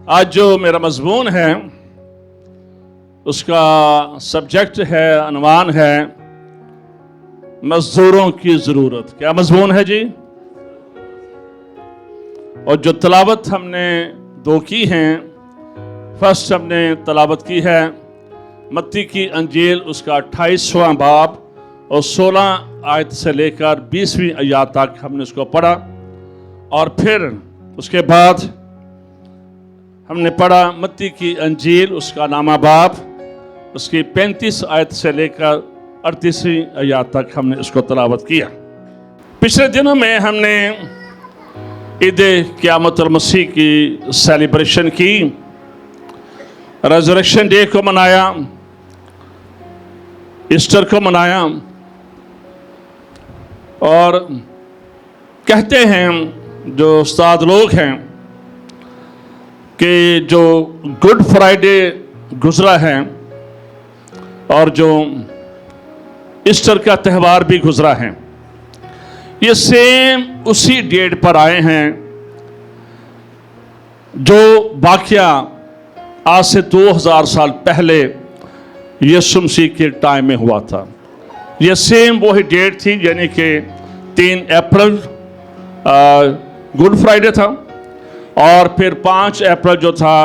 आज जो मेरा मजमून है उसका सब्जेक्ट है, अनवान है मजदूरों की ज़रूरत। क्या मजमून है जी? और जो तलावत हमने दो की हैं, फर्स्ट हमने तलावत की है मत्ती की अंजील उसका 28वां बाब और 16 आयत से लेकर 20वीं आयत तक हमने उसको पढ़ा। और फिर उसके बाद हमने पढ़ा मत्ती की अंजील उसका नामा बाब उसकी 35 आयत से लेकर 38वीं आयत तक हमने उसको तलावत किया। पिछले दिनों में हमने ईद क़यामतुल मसीह की सेलिब्रेशन की, रेज़रेक्शन डे को मनाया, ईस्टर को मनाया। और कहते हैं जो उस्ताद लोग हैं कि जो गुड फ्राइडे गुजरा है और जो ईस्टर का त्यौहार भी गुजरा है, ये सेम उसी डेट पर आए हैं जो वाक़या आज से 2000 साल पहले यीशु मसीह के टाइम में हुआ था। ये सेम वही डेट थी, यानी कि 3 अप्रैल गुड फ्राइडे था और फिर 5 अप्रैल जो था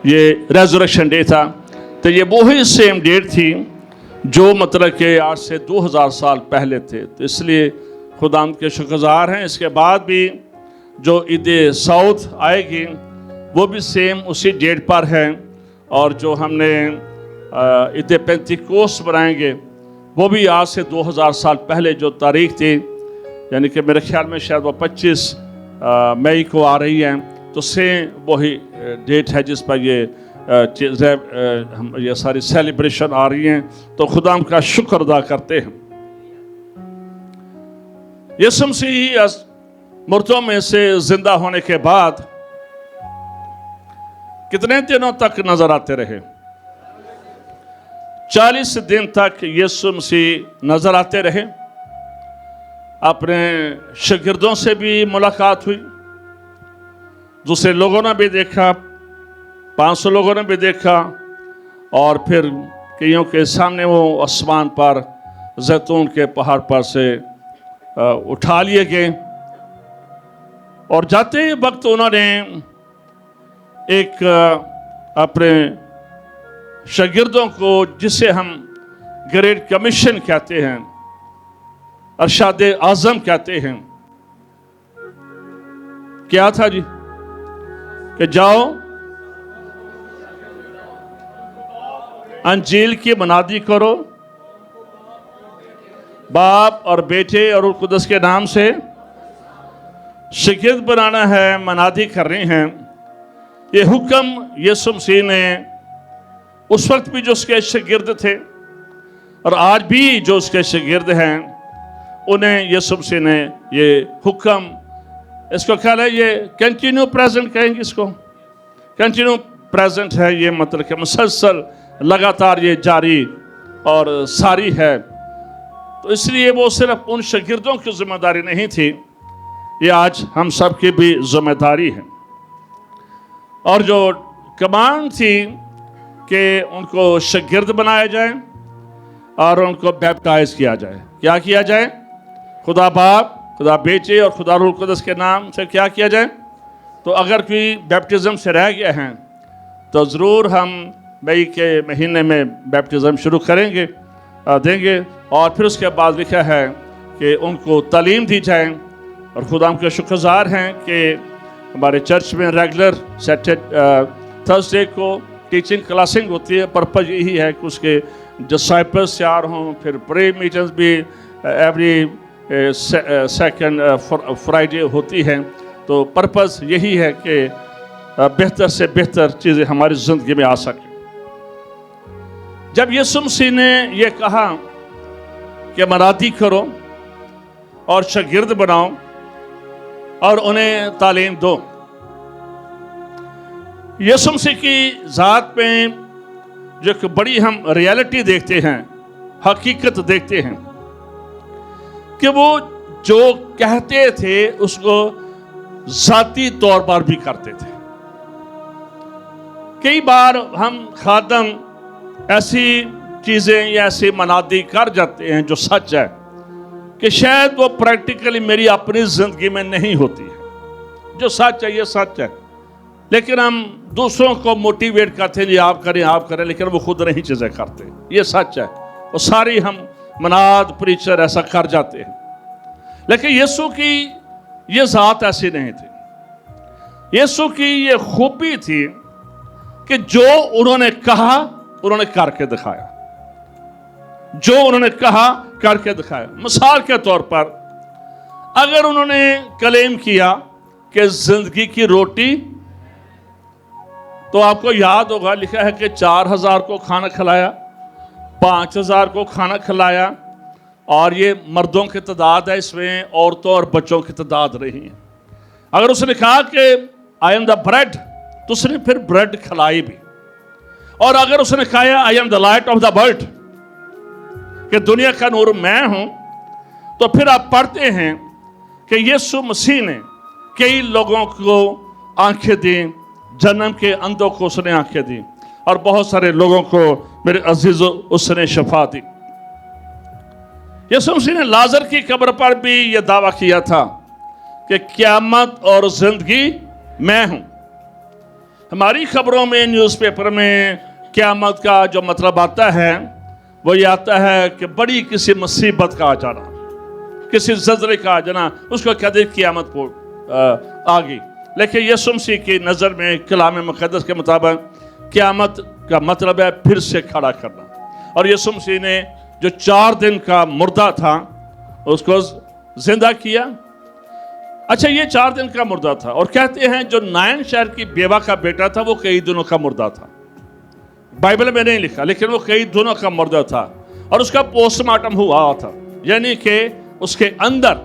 ये रेज़रेक्शन डे था। तो ये वही सेम डेट थी जो मतलब कि आज से 2000 साल पहले थे। तो इसलिए खुदाम के शुक्रगुज़ार हैं। इसके बाद भी जो ईद सऊद आएगी वो भी सेम उसी डेट पर है। और जो हमने ईद पेंतिकोस्त बनाएंगे वो भी आज से 2000 साल पहले जो तारीख थी, यानी कि मेरे ख्याल में शायद वो 25 मई को आ रही है। तो सेम वही डेट है जिस पर ये सारी सेलिब्रेशन आ रही हैं। तो खुदा का शुक्र अदा करते हैं। यीशु मसीह मुर्दों में से जिंदा होने के बाद कितने दिनों तक नजर आते रहे? 40 दिन तक यीशु मसीह नजर आते रहे। अपने शागिर्दों से भी मुलाकात हुई, दूसरे लोगों ने भी देखा, 500 लोगों ने भी देखा। और फिर कईयों के सामने वो आसमान पर जैतून के पहाड़ पर से उठा लिए गए। और जाते वक्त उन्होंने एक अपने शागिर्दों को, जिसे हम ग्रेट कमीशन कहते हैं, अरशाद आज़म कहते हैं, क्या था जी? कि जाओ अंजील की मनादी करो, बाप और बेटे और कुदस के नाम से शागिर्द बनाना है, मनादी करनी है। ये हुक्म यीशु मसीह ने उस वक्त भी जो उसके शागिर्द थे और आज भी जो उसके शागिर्द हैं उन्हें यीशु मसीह ने ये हुक्म, इसको क्या है, ये कंटिन्यू प्रेजेंट कहेंगे, इसको कंटिन्यू प्रेजेंट है। ये मतलब कि मुसलसल लगातार ये जारी और सारी है। तो इसलिए वो सिर्फ उन शागिर्दों की जिम्मेदारी नहीं थी, ये आज हम सब की भी जिम्मेदारी है। और जो कमांड थी कि उनको शागिर्द बनाया जाए और उनको बैप्टाइज किया जाए। क्या किया जाए? खुदा बाप, खुदा बेटे और खुदा रूह कुदस के नाम से क्या किया जाए? तो अगर कोई बैप्टिज्म से रह गया है तो ज़रूर हम मई के महीने में बैप्टिज्म शुरू करेंगे, देंगे। और फिर उसके बाद लिखा है कि उनको तालीम दी जाए। और खुदा के शुक्रगुज़ार हैं कि हमारे चर्च में रेगुलर थर्सडे को टीचिंग क्लासिंग होती है। पर्पज़ यही है कि उसके डिसाइपल्स तैयार हों। फिर प्रे मीटिंग्स भी एवरी सेकंड फ्राइडे होती हैं। तो पर्पज़ यही है कि बेहतर से बेहतर चीज़ें हमारी ज़िंदगी में आ सकें। जब यीशु मसीह ने यह कहा कि मनादी करो और शागिर्द बनाओ और उन्हें तालीम दो, यीशु मसीह की ज़ात में जो एक बड़ी हम रियलिटी देखते हैं, हकीकत देखते हैं कि वो जो कहते थे उसको ज़ाती तौर पर भी करते थे। कई बार हम खादम ऐसी चीज़ें या ऐसी मनादी कर जाते हैं जो सच है कि शायद वो प्रैक्टिकली मेरी अपनी ज़िंदगी में नहीं होती है। जो सच है ये सच है, लेकिन हम दूसरों को मोटिवेट करते हैं जी आप करें, लेकिन वो खुद नहीं चीज़ें करते। ये सच है, वो सारी हम मनाद प्रीचर ऐसा कर जाते हैं। लेकिन यीशु की ये ज़ात ऐसी नहीं थी। यीशु की ये खूबी थी कि जो उन्होंने कहा उन्होंने करके दिखाया। जो उन्होंने कहा करके दिखाया। मिसाल के तौर पर अगर उन्होंने क्लेम किया कि जिंदगी की रोटी, तो आपको याद होगा लिखा है कि 4000 को खाना खिलाया, 5000 को खाना खिलाया, और ये मर्दों की तादाद है, इसमें औरतों और बच्चों की तादाद रही है। अगर उसने कहा कि आई एम द ब्रेड, तो उसने फिर ब्रेड खिलाई भी। और अगर उसने कहा I am the light of the world, कि दुनिया का नूर मैं हूं, तो फिर आप पढ़ते हैं कि यीशु मसीह ने कई लोगों को आंखें दी, जन्म के अंधों को उसने आंखें दी, और बहुत सारे लोगों को मेरे अजीजों उसने शफा दी। यीशु मसीह ने लाजर की कब्र पर भी यह दावा किया था कि क़यामत और जिंदगी मैं हूं। हमारी खबरों में, न्यूज़पेपर में क़यामत का जो मतलब आता है वो ये आता है कि बड़ी किसी मुसीबत का आ जाना, किसी ज़ल्ज़ले का आ जाना, उसको कहते हैं क़यामत को आ गई। लेकिन यीशु मसीह की नज़र में कलाम मुक़द्दस के मुताबिक क़यामत का मतलब है फिर से खड़ा करना। और यीशु मसीह ने जो 4 दिन का मुर्दा था उसको जिंदा किया। अच्छा, ये 4 दिन का मुर्दा था, और कहते हैं जो नायन शहर की बेवा का बेटा था वो कई दिनों का मुर्दा था। बाइबल में नहीं लिखा, लेकिन वो कई दिनों का मुर्दा था, और उसका पोस्टमार्टम हुआ था, यानी कि उसके अंदर,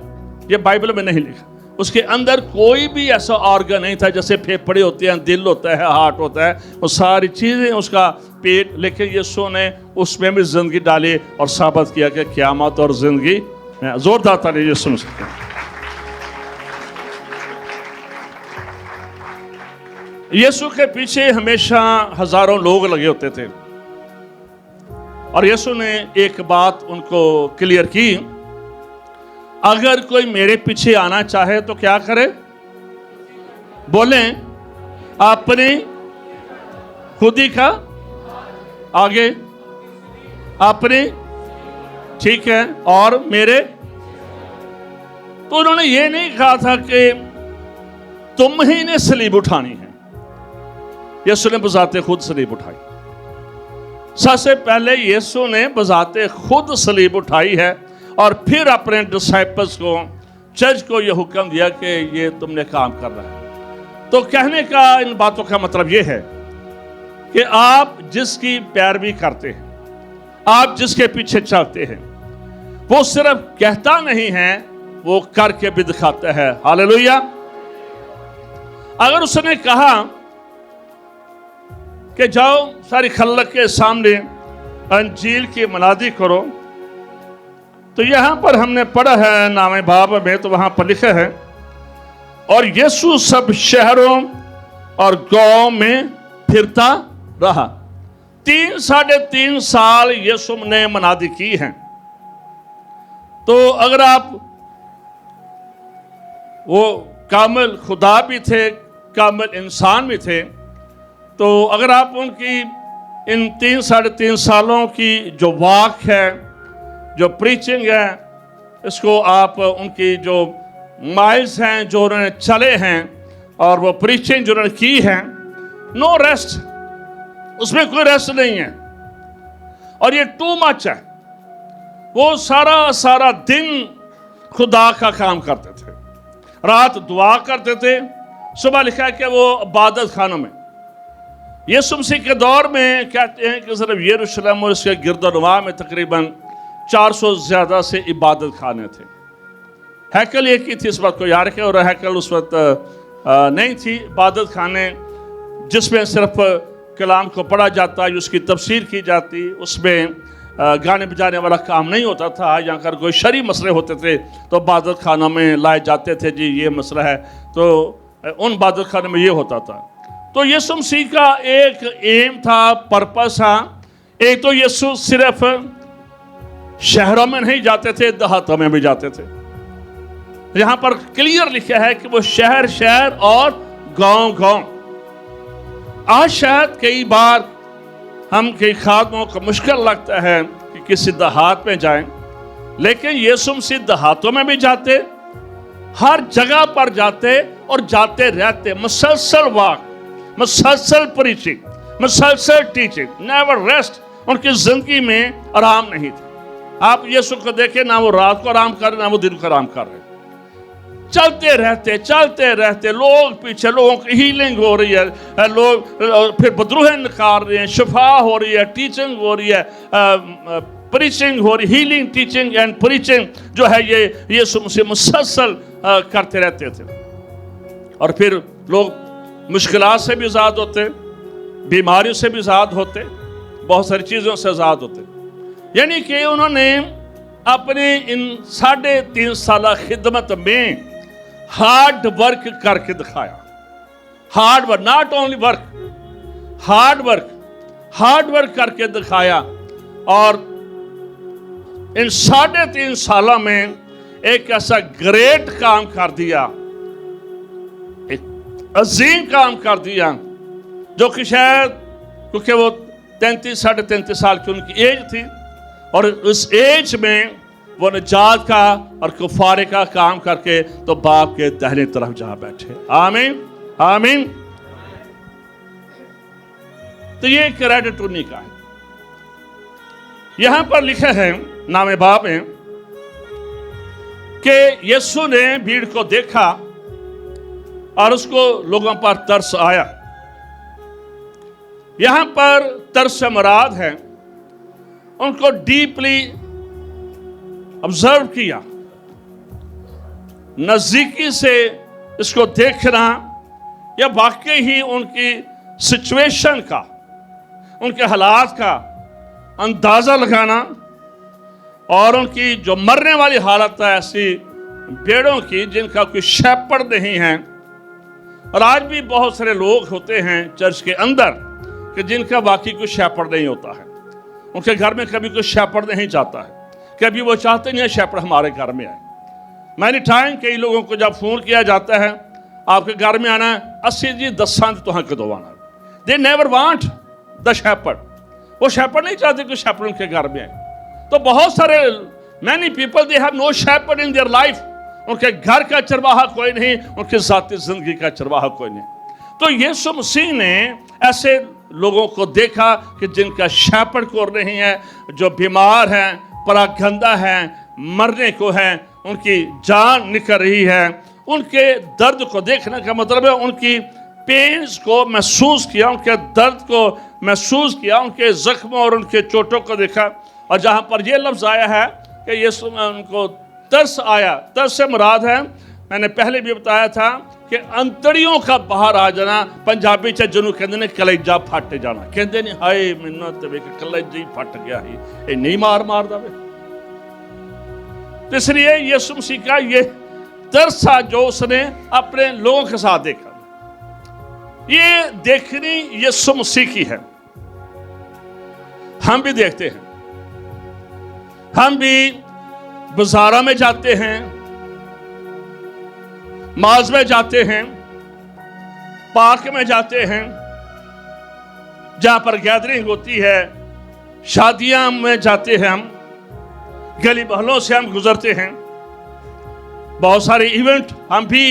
ये बाइबल में नहीं लिखा, उसके अंदर कोई भी ऐसा ऑर्गन नहीं था, जैसे फेफड़े होते हैं, दिल होता है, हार्ट होता है, वो सारी चीज़ें, उसका पेट। लेकिन यीशु ने उसमें भी जिंदगी डाली और साबित किया कि क़यामत और जिंदगी। जोरदार ताली ये सुन सकते हैं। यीशु के पीछे हमेशा हजारों लोग लगे होते थे, और यीशु ने एक बात उनको क्लियर की, अगर कोई मेरे पीछे आना चाहे तो क्या करे? बोलें, अपनी खुदी का आगे, अपनी, ठीक है, और मेरे। तो उन्होंने ये नहीं कहा था कि तुम ही ने सलीब उठानी है। यीशु ने बजाते खुद सलीब उठाई। सबसे पहले यीशु ने बजाते खुद सलीब उठाई है, और फिर अपने डिसाइपल्स को, चर्च को यह हुक्म दिया कि ये तुमने काम करना है। तो कहने का इन बातों का मतलब ये है कि आप जिसकी पैरवी करते हैं, आप जिसके पीछे चलते हैं, वो सिर्फ कहता नहीं है, वो करके भी दिखाता है। हालेलुया। अगर उसने कहा कि जाओ सारी खल्लक के सामने अंजील की मनादी करो, तो यहां पर हमने पढ़ा है नामे बाब में, तो वहां पर लिखा है, और यीशु सब शहरों और गांव में फिरता रहा। 3-3.5 साल यीशु ने मनादी की है। तो अगर आप, वो कामिल खुदा भी थे, कामिल इंसान भी थे, तो अगर आप उनकी इन 3-3.5 सालों की जो वाक है, जो प्रीचिंग है, इसको आप उनकी जो माइल्स हैं जो उन्होंने चले हैं, और वो प्रीचिंग जो उन्होंने की है, नो रेस्ट, उसमें कोई रेस्ट नहीं है, और ये टू मच है। वो सारा दिन खुदा का काम करते थे, रात दुआ करते थे, सुबह लिखा है कि वो इबादत खानों में। यीशु मसीह के दौर में कहते हैं कि सिर्फ यरूशलेम और इसके गिरदोनुमा में तकरीबन 400 ज़्यादा से इबादत खाने थे। हैकल एक ही थी, इस बात को याद रखें, और हैकल उस वक्त नहीं थी। इबादत खाने जिसमें सिर्फ कलाम को पढ़ा जाता, उसकी तफसीर की जाती, उसमें गाने बजाने वाला काम नहीं होता था। या अगर कोई शरई मसले होते थे तो इबादत खानों में लाए जाते थे, जी ये मसला है, तो उन इबादत खानों में ये होता था। तो यीशु मसीह का एक एम था, पर्पस था। एक तो यीशु सिर्फ शहरों में नहीं जाते थे, देहातों में भी जाते थे। यहां पर क्लियर लिखा है कि वो शहर शहर और गांव गांव। आज शायद कई बार हम कई खादमों को मुश्किल लगता है कि किसी देहात में जाएं, लेकिन यीशु मसीह देहातों में भी जाते, हर जगह पर जाते और जाते रहते। मुसलसल वाक, मुसलसल प्रीचिंग, मुसलसल टीचिंग, नेवर रेस्ट। उनकी जिंदगी में आराम नहीं था। आप यीशु को देखें, ना वो रात को आराम कर रहे, ना वो दिन को आराम कर रहे, चलते रहते। लोग पीछे, लोगों की हीलिंग हो रही है, लोग फिर बदरूहें निकाल रहे हैं, शिफा हो रही है, टीचिंग हो रही है, प्रीचिंग हो रही, हीलिंग, टीचिंग एंड प्रीचिंग जो है ये यीशु मसीह मुसलसल करते रहते थे। और फिर लोग मुश्किलात से भी आज़ाद होते, बीमारियों से भी आज़ाद होते, बहुत सारी चीज़ों से आज़ाद होते। यानी कि उन्होंने अपने इन 3.5 साल खिदमत में हार्ड वर्क करके दिखाया। Hard work, not only work, hard work करके दिखाया। और इन 3.5 सालों में एक ऐसा ग्रेट काम कर दिया, एक अजीम काम कर दिया, जो कि शायद क्योंकि वो 33-33.5 साल की उनकी एज थी, और उस एज में वो निजात का और कुफारे का काम करके तो बाप के दाहिने तरफ जा बैठे। आमीन, आमीन। तो ये क्रेडिट उन्हीं का है। यहां पर लिखा है नामे बाप में कि यीशु ने भीड़ को देखा और उसको लोगों पर तरस आया। यहां पर तरस से मुराद है उनको डीपली ऑब्जर्व किया, नजदीकी से इसको देखना, या वाकई ही उनकी सिचुएशन का, उनके हालात का अंदाजा लगाना, और उनकी जो मरने वाली हालत है ऐसी भेड़ों की जिनका कोई शेपर्ड नहीं है। और आज भी बहुत सारे लोग होते हैं चर्च के अंदर कि जिनका वाकई कोई शेपर्ड नहीं होता है। उनके घर में कभी कोई शेपर्ड नहीं जाता है, कभी वो चाहते नहीं है शेपर्ड हमारे घर में आए। मैंने टाइम कई लोगों को जब फोन किया जाता है आपके घर में आना है, 80 जी 10 तो हाँ कदों आना, they never want the shepherd. वो शेपर्ड नहीं चाहते कि शेपर्ड उनके घर में आए। तो बहुत सारे many people they have no shepherd in their life. उनके घर का चरवाहा कोई नहीं, उनकी जाती जिंदगी का चरवाहा कोई नहीं। तो यीशु मसीह ने ऐसे लोगों को देखा कि जिनका शेपर्ड को नहीं है, जो बीमार हैं, परागंदा हैं, मरने को हैं, उनकी जान निकल रही है। उनके दर्द को देखने का मतलब है उनकी पेन्स को महसूस किया, उनके दर्द को महसूस किया, उनके जख्मों और उनके चोटों को देखा। और जहाँ पर यह लफ्ज़ आया है कि यीशु में उनको तरस आया, तरस से मुराद है, मैंने पहले भी बताया था कि अंतड़ियों का बाहर आ जाना। पंजाबी च जिन्होंने कहते हैं कलेजा फट जाना, कहते नहीं हाय मैनू तो वेख कलेजा ही फट गया ही, ये नहीं मार दे। तो इसलिए यीशु मसीह का ये तरस था जो उसने अपने लोगों के साथ देखा। ये देखनी यीशु मसीह की है। हम भी देखते हैं, हम भी बाजारों में जाते हैं, माज में जाते हैं, पार्क में जाते हैं, जहां पर गैदरिंग होती है, शादियां में जाते हैं, हम गली मोहल्लों से हम गुजरते हैं। बहुत सारे इवेंट हम भी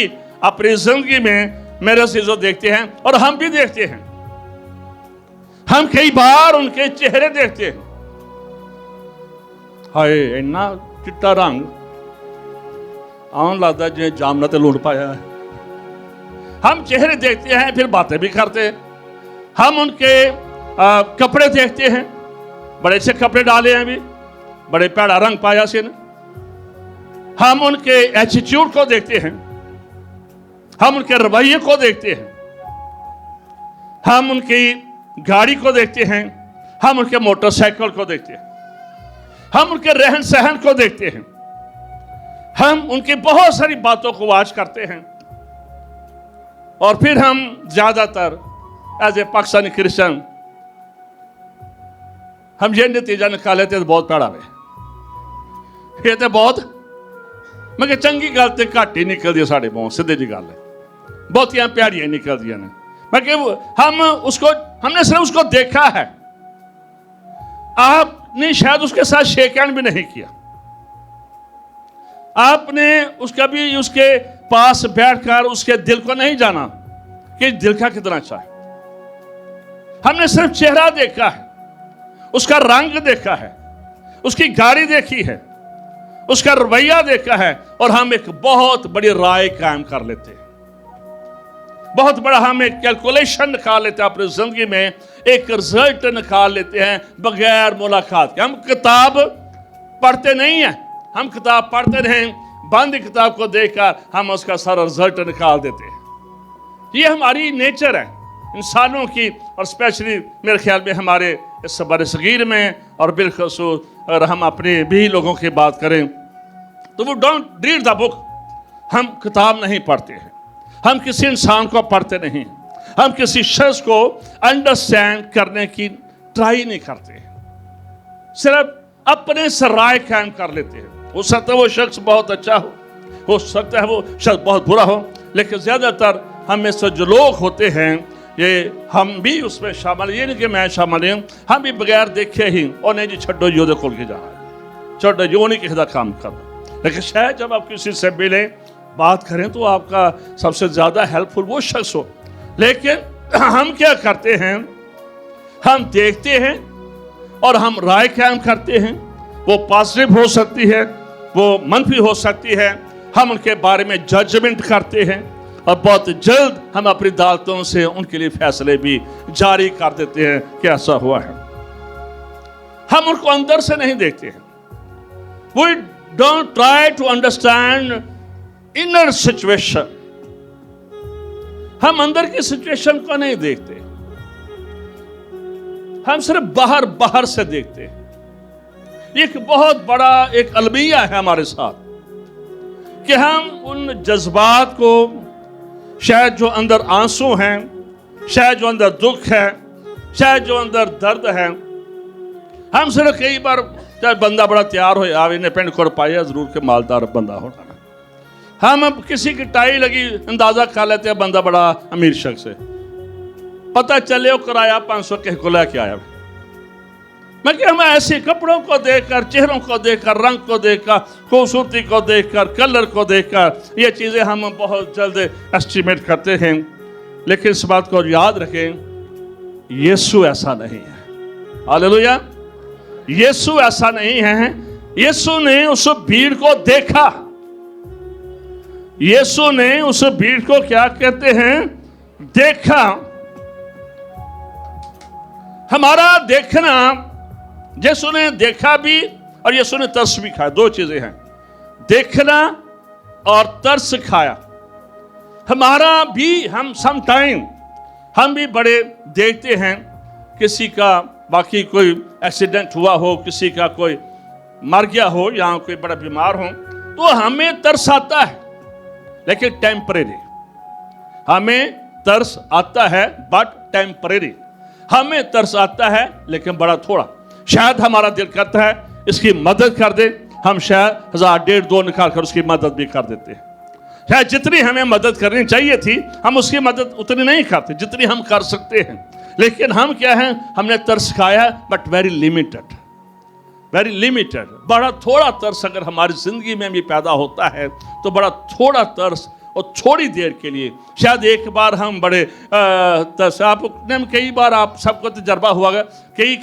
अपनी जिंदगी में मेरे चीजों देखते हैं, और हम भी देखते हैं। हम कई बार उनके चेहरे देखते हैं, हाय इन्ना चिट्टा रंग आन लगता है जिन्हें जामना ते लूट पाया है। हम चेहरे देखते हैं, फिर बातें भी करते हैं। हम उनके कपड़े देखते हैं, बड़े से कपड़े डाले हैं, भी बड़े पैड़ा रंग पाया से ने। हम उनके एटीट्यूड को देखते हैं, हम उनके रवैये को देखते हैं, हम उनकी गाड़ी को देखते हैं, हम उनके मोटरसाइकिल को देखते हैं, हम उनके रहन सहन को देखते हैं, हम उनकी बहुत सारी बातों को वाच करते हैं। और फिर हम ज्यादातर एज ए पाकिस्तानी क्रिश्चियन हम ये नतीजा निकाले तो बहुत पैड़ा वे, ये तो बहुत मैं चंगी गल तो घट ही निकलती है साढ़े बहुत सीधे जी गल है, बहुतियां प्यारियां निकलदियां ने। मैं हमने सिर्फ उसको देखा है, आपने शायद उसके साथ शेक हैंड भी नहीं किया, आपने उसके पास बैठकर उसके दिल को नहीं जाना कि दिल का कितना अच्छा है। हमने सिर्फ चेहरा देखा है, उसका रंग देखा है, उसकी गाड़ी देखी है, उसका रवैया देखा है, और हम एक बहुत बड़ी राय कायम कर लेते हैं, बहुत बड़ा हम एक कैलकुलेशन निकाल लेते हैं अपनी जिंदगी में, एक रिजल्ट निकाल लेते हैं बगैर मुलाकात के। हम किताब पढ़ते नहीं हैं, हम किताब पढ़ते नहीं, बंद किताब को देखकर हम उसका सारा रिजल्ट निकाल देते हैं। ये हमारी नेचर है इंसानों की, और स्पेशली मेरे ख्याल में हमारे इस बरसगीर में, और बिलखसूस अगर हम अपने भी लोगों की बात करें तो वो डोंट रीड द बुक, हम किताब नहीं पढ़ते हैं, हम किसी इंसान को पढ़ते नहीं, हम किसी शख्स को अंडरस्टैंड करने की ट्राई नहीं करते, सिर्फ अपने से राय कायम कर लेते हैं। हो सकता है वो शख्स बहुत अच्छा हो सकता है वो शख्स बहुत बुरा हो, लेकिन ज़्यादातर हम में से जो लोग होते हैं ये हम भी उसमें शामिल, ये नहीं कि मैं शामिल हूँ, हम भी बगैर देखे ही और नहीं जी छड्डो जी ओहदे कोल के जा रहा है, छड्डो जी वो नहीं किसी का काम करना। लेकिन शायद जब आप किसी से मिले बात करें तो आपका सबसे ज़्यादा हेल्पफुल वो शख्स हो। लेकिन हम क्या करते हैं, हम देखते हैं और हम राय कायम करते हैं, वो पॉजिटिव हो सकती है, वो मनफी हो सकती है, हम उनके बारे में जजमेंट करते हैं और बहुत जल्द हम अपनी अदालतों से उनके लिए फैसले भी जारी कर देते हैं कि ऐसा हुआ है। हम उनको अंदर से नहीं देखते हैं, we don't try to understand inner situation, हम अंदर की सिचुएशन को नहीं देखते, हम सिर्फ बाहर से देखते हैं। एक बहुत बड़ा एक अलमिया है हमारे साथ कि हम उन जज्बात को, शायद जो अंदर आंसू हैं, शायद जो अंदर दुख है, शायद जो अंदर दर्द है, हम सिर्फ कई बार चाहे बंदा बड़ा तैयार हो आवे ने पिंड कोड़ पाया जरूर के मालदार बंदा होना, हम अब किसी की टाई लगी अंदाजा कर लेते हैं बंदा बड़ा अमीर शख्स है, पता चले वो किराया 500 कह को लेके आया। मैं क्या, हमें ऐसे कपड़ों को देखकर, चेहरों को देखकर, रंग को देखकर, खूबसूरती को देखकर, कलर को देखकर ये चीज़ें हम बहुत जल्द एस्टिमेट करते हैं। लेकिन इस बात को याद रखें, यीशु ऐसा नहीं है। हालेलुया, यीशु ऐसा नहीं है। यीशु ने उस भीड़ को देखा, यीशु ने उस भीड़ को क्या कहते हैं, देखा। हमारा देखना, यीशु ने देखा भी और यीशु ने तरस भी खाया, दो चीजें हैं, देखना और तरस खाया। हमारा भी, हम सम टाइम हम भी बड़े देखते हैं, किसी का बाकी कोई एक्सीडेंट हुआ हो, किसी का कोई मर गया हो या कोई बड़ा बीमार हो, तो हमें तरस आता है, लेकिन टेम्परेरी। हमें तरस आता है बट टेम्परेरी, हमें तरस आता है लेकिन बड़ा थोड़ा। शायद हमारा दिल करता है इसकी मदद कर दे, हम शायद 1000, 1.5, 2 निकाल कर उसकी मदद भी कर देते हैं। शायद जितनी हमें मदद करनी चाहिए थी हम उसकी मदद उतनी नहीं करते जितनी हम कर सकते हैं। लेकिन हम क्या हैं, हमने तरस खाया but very limited, very limited. बड़ा थोड़ा तरस अगर हमारी जिंदगी में भी पैदा होता है तो बड़ा थोड़ा तरस और थोड़ी देर के लिए। शायद एक बार हम बड़े आपने कई बार आप सबको तजर्बा हुआ, कई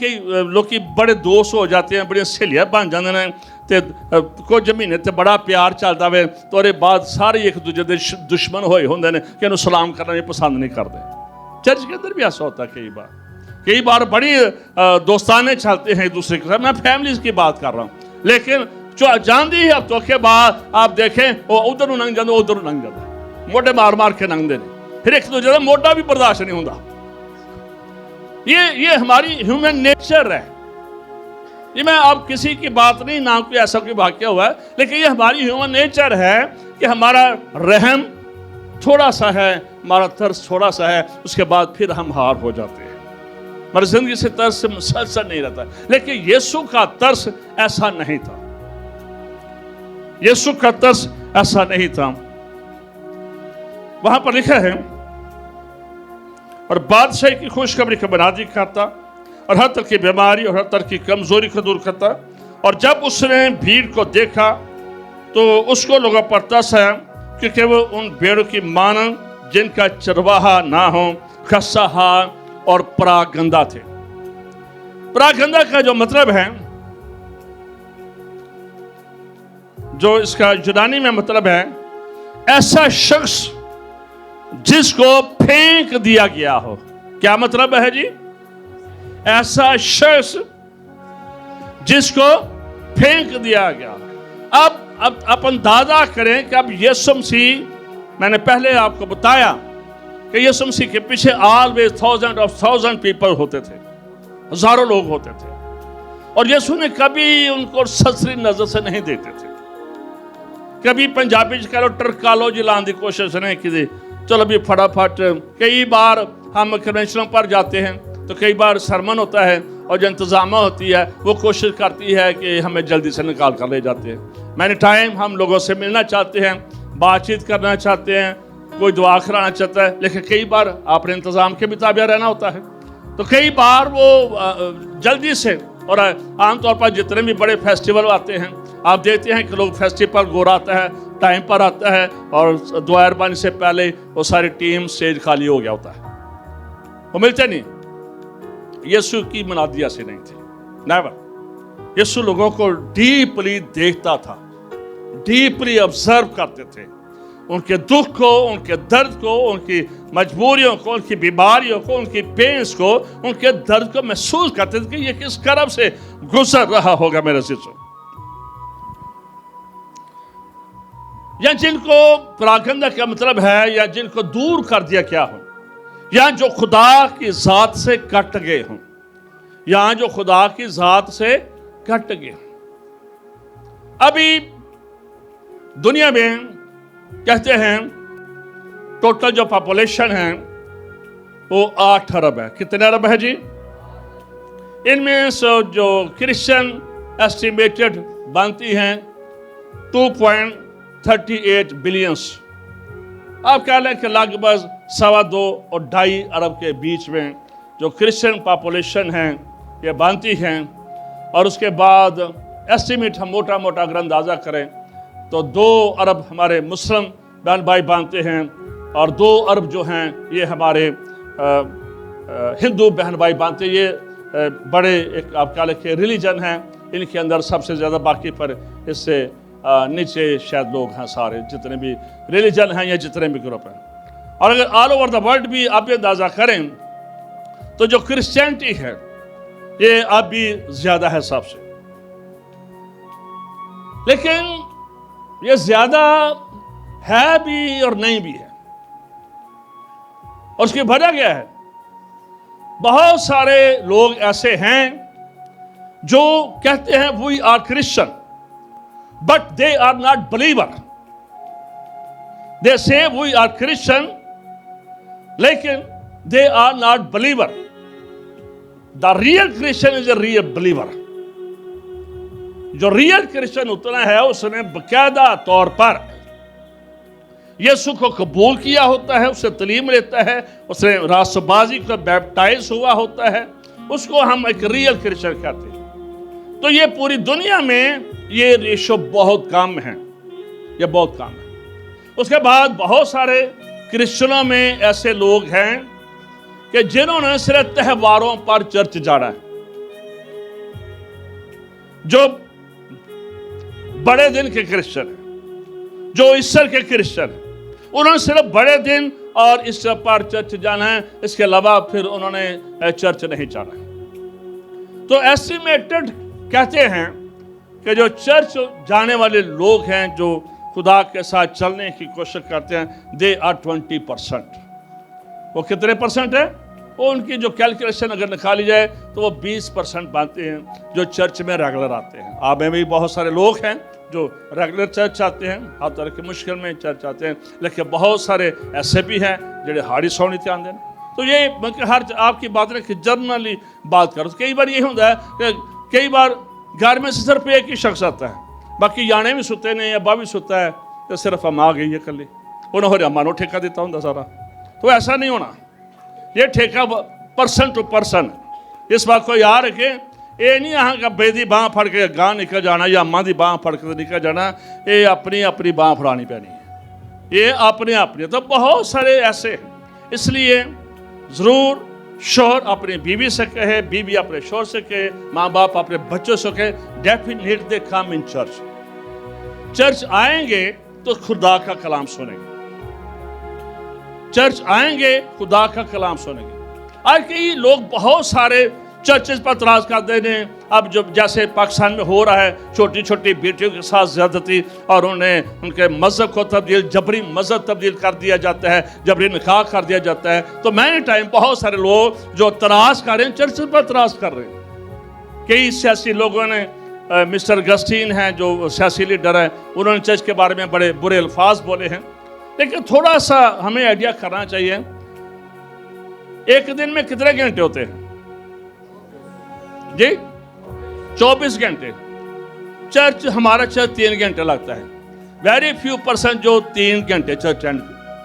लोग बड़े दोस्त हो जाते हैं, बड़ियां सहेलियां बन जाते हैं, तो कुछ महीने तो बड़ा प्यार चलता है, तो उसके बाद सारे एक दूजे के दुश्मन होए होंगे ने कि इन्होंने सलाम करना भी पसंद नहीं करते। चर्च के अंदर भी ऐसा होता है, कई बार बड़ी दोस्ताने चलते हैं एक दूसरे के साथ। मैं फैमिलीज की बात कर रहा हूँ, लेकिन जानती है अब तो के बाद आप देखें वो उधर नंग जाते, उधर नंग जाता, मोटे मार मार के नंगते नहीं, फिर एक दूसरे का मोटा भी बर्दाश्त नहीं होता। ये हमारी ह्यूमन नेचर है। ये मैं अब किसी की बात नहीं, ना कोई ऐसा कोई वाक्य हुआ है, लेकिन ये हमारी ह्यूमन नेचर है कि हमारा रहम थोड़ा सा है, हमारा तर्स थोड़ा सा है, उसके बाद फिर हम हार हो जाते हैं। हमारी जिंदगी से तर्स मुसलसल नहीं रहता। लेकिन यीशु का तर्स ऐसा नहीं था। यीशु का तर्स ऐसा नहीं था। वहां पर लिखा है, और बादशाह की खुशखबरी का बनादी करता और हर तरह की बीमारी और हर तरह की कमजोरी को दूर करता। और जब उसने भीड़ को देखा तो उसको लोगों पर तरस आया, क्योंकि वो उन भेड़ों की मानन जिनका चरवाहा ना हो, खस्साहा और परागंदा थे। परागंदा का जो मतलब है, जो इसका यूनानी में मतलब है, ऐसा शख्स जिसको फेंक दिया गया हो। क्या मतलब है जी? ऐसा शख्स जिसको फेंक दिया गया। अब आप अंदाजा करें कि अब यीशु मसीह, मैंने पहले आपको बताया कि यीशु मसीह के पीछे always thousand of thousand people होते थे, हजारों लोग होते थे, और यीशु ने कभी उनको ससरी नजर से नहीं देखते थे। कभी पंजाबी कह लो टरका लो जिलाने की कोशिश नहीं की। चलो भी फटाफट, कई बार हम कन्वेंशनों पर जाते हैं तो कई बार सरमन होता है और जो इंतजामा होती है वो कोशिश करती है कि हमें जल्दी से निकाल कर ले जाते हैं। मैंने टाइम हम लोगों से मिलना चाहते हैं, बातचीत करना चाहते हैं, कोई दुआ कराना चाहता है, लेकिन कई बार आपने इंतज़ाम के मुताबिक रहना होता है। तो कई बार वो जल्दी से, और आमतौर पर जितने भी बड़े फेस्टिवल आते हैं आप देखते हैं कि लोग फेस्टिवल गोरा आता है, टाइम पर आता है, और दुआ अरबानी से पहले वो सारी टीम स्टेज खाली हो गया होता है, वो मिलते नहीं। यीशु की मुनादी ऐसे नहीं थी, नेवर। यीशु लोगों को डीपली देखता था, डीपली ऑब्जर्व करते थे, उनके दुख को, उनके दर्द को, उनकी मजबूरियों को, उनकी बीमारियों को, उनकी पेंस को, उनके दर्द को महसूस करते थे कि ये किस करब से गुजर रहा होगा मेरे शिशु। या जिनको परागंदा का मतलब है, या जिनको दूर कर दिया क्या हो, या जो खुदा की जात से कट गए हों, या जो खुदा की जात से कट गए। अभी दुनिया में कहते हैं टोटल जो पॉपुलेशन है वो 8 अरब है। कितने अरब है जी? इनमें से जो क्रिश्चियन एस्टिमेटेड बनती हैं 2.38 बिलियंस। आप कह लें कि लगभग 2.25 और 2.5 अरब के बीच में जो क्रिश्चियन पॉपुलेशन है ये बनती हैं। और उसके बाद एस्टिमेट हम मोटा मोटा अगर अंदाज़ा करें तो 2 अरब हमारे मुस्लिम बहन भाई बनते हैं, और 2 अरब जो हैं ये हमारे हिंदू बहन भाई बनते हैं। ये बड़े एक आप कह लें कि रिलीजन हैं, इनके अंदर सबसे ज़्यादा, बाकी पर इससे नीचे शायद लोग हैं सारे जितने भी रिलीजन हैं या जितने भी ग्रुप हैं। और अगर ऑल ओवर द वर्ल्ड भी आप अंदाज़ा करें तो जो क्रिश्चियनिटी है ये अब भी ज़्यादा है सबसे। लेकिन ये ज़्यादा है भी और नहीं भी है, और उसकी वजह क्या है? बहुत सारे लोग ऐसे हैं जो कहते हैं we are Christian but they are not believer. They say we are Christian, लेकिन they are not believer. The real Christian is a real believer. जो रियल क्रिश्चियन उतना है उसने बकायदा तौर पर यीशु को कबूल किया होता है, उससे तलीम लेता है, उसने रास्तबाजी को बैप्टाइज हुआ होता है, उसको हम एक रियल क्रिश्चियन कहते हैं। तो ये पूरी दुनिया में ये रेशो बहुत कम है, ये बहुत कम है। उसके बाद बहुत सारे क्रिश्चियनों में ऐसे लोग हैं कि जिन्होंने सिर्फ त्योहारों पर चर्च जाना है, जो बड़े दिन के क्रिश्चियन हैं, जो ईस्टर के क्रिश्चियन हैं, उन्होंने सिर्फ बड़े दिन और ईस्टर पर चर्च जाना है, इसके अलावा फिर उन्होंने चर्च नहीं जाना है। तो एस्टिमेटेड कहते हैं कि जो चर्च जाने वाले लोग हैं, जो खुदा के साथ चलने की कोशिश करते हैं, दे आर 20%। वो कितने परसेंट है? वो उनकी जो कैलकुलेशन अगर निकाली जाए तो वो 20% पाते हैं जो चर्च में रेगुलर आते हैं। आप में भी बहुत सारे लोग हैं जो रेगुलर चर्च आते हैं, हर तरह की मुश्किल में चर्च आते हैं, लेकिन बहुत सारे ऐसे भी हैं जो हाड़ी सौनी ध्यान देना। तो ये मतलब हर आपकी बात ने कि जर्नली बात करो। तो कई बार ये होता है कि कई बार घर में से सिर्फ एक ही शख्स आता है, बाकी जाने भी सुते ने अब्बा भी सुता है, तो सिर्फ हम आ गई है कल उन्होंने हमारा ठेका देता होंगे सारा। तो ऐसा नहीं होना, ये ठेका पर्सन टू पर्सन। इस बात को याद रखें, ये नहीं अं अब्बे की बांह फड़ के गांह निकल जाना या अम्मा की बांह फड़ के निकल जाना, ये अपनी अपनी बांह फड़ानी पैनी है, ये अपने अपने। तो बहुत सारे ऐसे हैं, इसलिए ज़रूर शोहर अपनी बीवी से कहे, बीवी अपने शोहर से कहे, माँ बाप अपने बच्चों से कहे, definite they come in church. Church आएंगे तो खुदा का कलाम सुनेंगे, चर्च आएंगे खुदा का कलाम सुनेंगे। आज कई लोग बहुत सारे चर्चेज पर तराज करते हैं। अब जो जैसे पाकिस्तान में हो रहा है, छोटी छोटी बेटियों के साथ ज़्यादती और उन्हें उनके मज़हब को जबरी मज़हब तब्दील कर दिया जाता है, जबरी निकाह कर दिया जाता है। तो मैंने टाइम बहुत सारे लोग जो तराज कर रहे हैं, चर्चेज पर तराज कर रहे हैं। कई सियासी लोगों ने, मिस्टर गस्टीन हैं जो सियासी लीडर हैं, उन्होंने चर्च के बारे में बड़े बुरे अल्फाज बोले हैं। लेकिन थोड़ा सा हमें आइडिया करना चाहिए, एक दिन में कितने घंटे होते हैं जी? 24 घंटे। चर्च, हमारा चर्च 3 घंटे लगता है। वेरी फ्यू परसेंट जो 3 घंटे चर्च अटेंड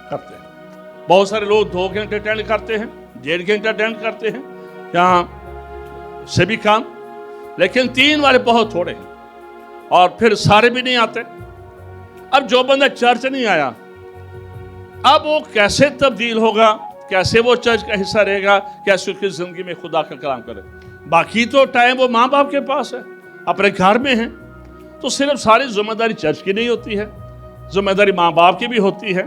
करते हैं। बहुत सारे लोग 2 घंटे अटेंड करते हैं, 1.5 घंटे अटेंड करते हैं, यहाँ से भी काम। लेकिन 3 वाले बहुत थोड़े हैं, और फिर सारे भी नहीं आते। अब जो बंदा चर्च नहीं आया, अब वो कैसे तब्दील होगा, कैसे वो चर्च का हिस्सा रहेगा, कैसे उसकी ज़िंदगी में खुदा का कलाम करे। बाकी तो टाइम वो माँ बाप के पास है, अपने घर में है। तो सिर्फ सारी जिम्मेदारी चर्च की नहीं होती है, जिम्मेदारी माँ बाप की भी होती है,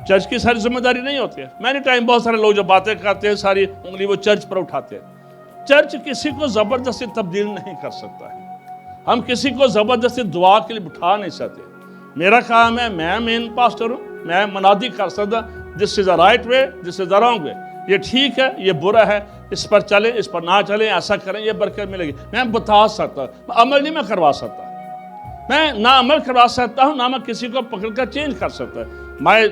चर्च की सारी जिम्मेदारी नहीं होती है। मैंने टाइम बहुत सारे लोग जो बातें करते हैं, सारी उंगली वो चर्च पर उठाते हैं। चर्च किसी को ज़बरदस्ती तब्दील नहीं कर सकता है। हम किसी को ज़बरदस्ती दुआ के लिए बिठा नहीं सकते। मेरा काम है, मैं मेन पास्टर हूँ, मैं मनादी कर सकता, this is a right way, this is a wrong way, ये ठीक है, ये बुरा है, इस पर चले, इस पर ना चले, ऐसा करें, ये बरकत मिलेगी। मैं बता सकता, अमल नहीं मैं करवा सकता। मैं ना अमल करवा सकता हूँ, ना मैं किसी को पकड़ कर चेंज कर सकता। My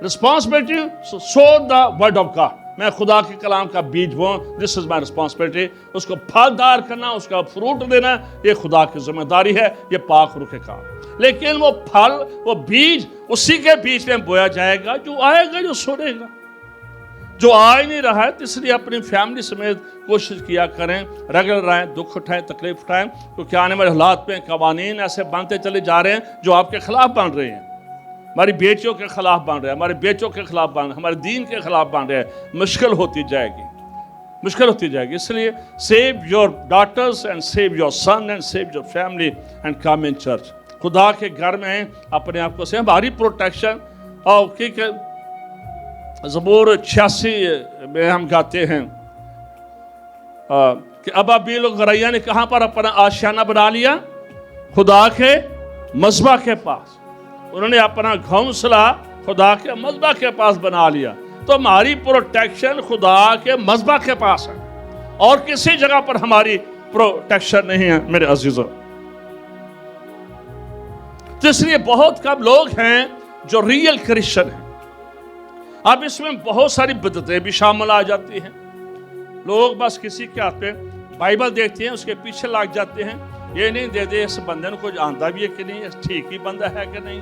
responsibility so the word of God, मैं खुदा के कलाम का बीज बोऊं, दिस इज माई रिस्पॉन्सिबिलिटी। उसको फलदार करना, उसका फ्रूट देना, ये खुदा की जिम्मेदारी है, ये पाक रूह के काम। लेकिन वो फल, वो बीज उसी के बीच में बोया जाएगा जो आएगा, जो सुनेगा। जो आ ही नहीं रहा है, तो इसलिए अपनी फैमिली समेत कोशिश किया करें, रेगुलर आएँ, दुख उठाएं, तकलीफ उठाएं, क्योंकि आने वाले हालात में कवानीन ऐसे बनते चले जा रहे हैं जो आपके खिलाफ बन रहे हैं। हमारी बेटियों के खिलाफ बन रहे हैं, हमारे बेचों के खिलाफ बन रहे हैं, हमारे दीन के खिलाफ बन रहे हैं। मुश्किल होती जाएगी, मुश्किल होती जाएगी। इसलिए save your daughters and save your son and save your family and come in church. खुदा के घर में अपने आप को से हमारी प्रोटेक्शन। और क्योंकि ज़बूर 86 में हम गाते हैं कि अब अबील और गरैया ने कहाँ पर अपना आशियाना बना लिया? खुदा के मज़बा के पास। उन्होंने अपना घोंसला खुदा के मज़बा के पास बना लिया। तो हमारी प्रोटेक्शन खुदा के मज़बा के पास है, और किसी जगह पर हमारी प्रोटेक्शन नहीं है मेरे अजीजों। तो इसलिए बहुत कम लोग हैं जो रियल क्रिश्चियन हैं। अब इसमें बहुत सारी बिदअतें भी शामिल आ जाती हैं। लोग बस किसी के हाथ पे बाइबल देखते हैं, उसके पीछे लग जाते हैं। ये नहीं दे दे इस बंदे को कुछ आंदा भी है कि नहीं, ठीक ही बंदा है कि नहीं,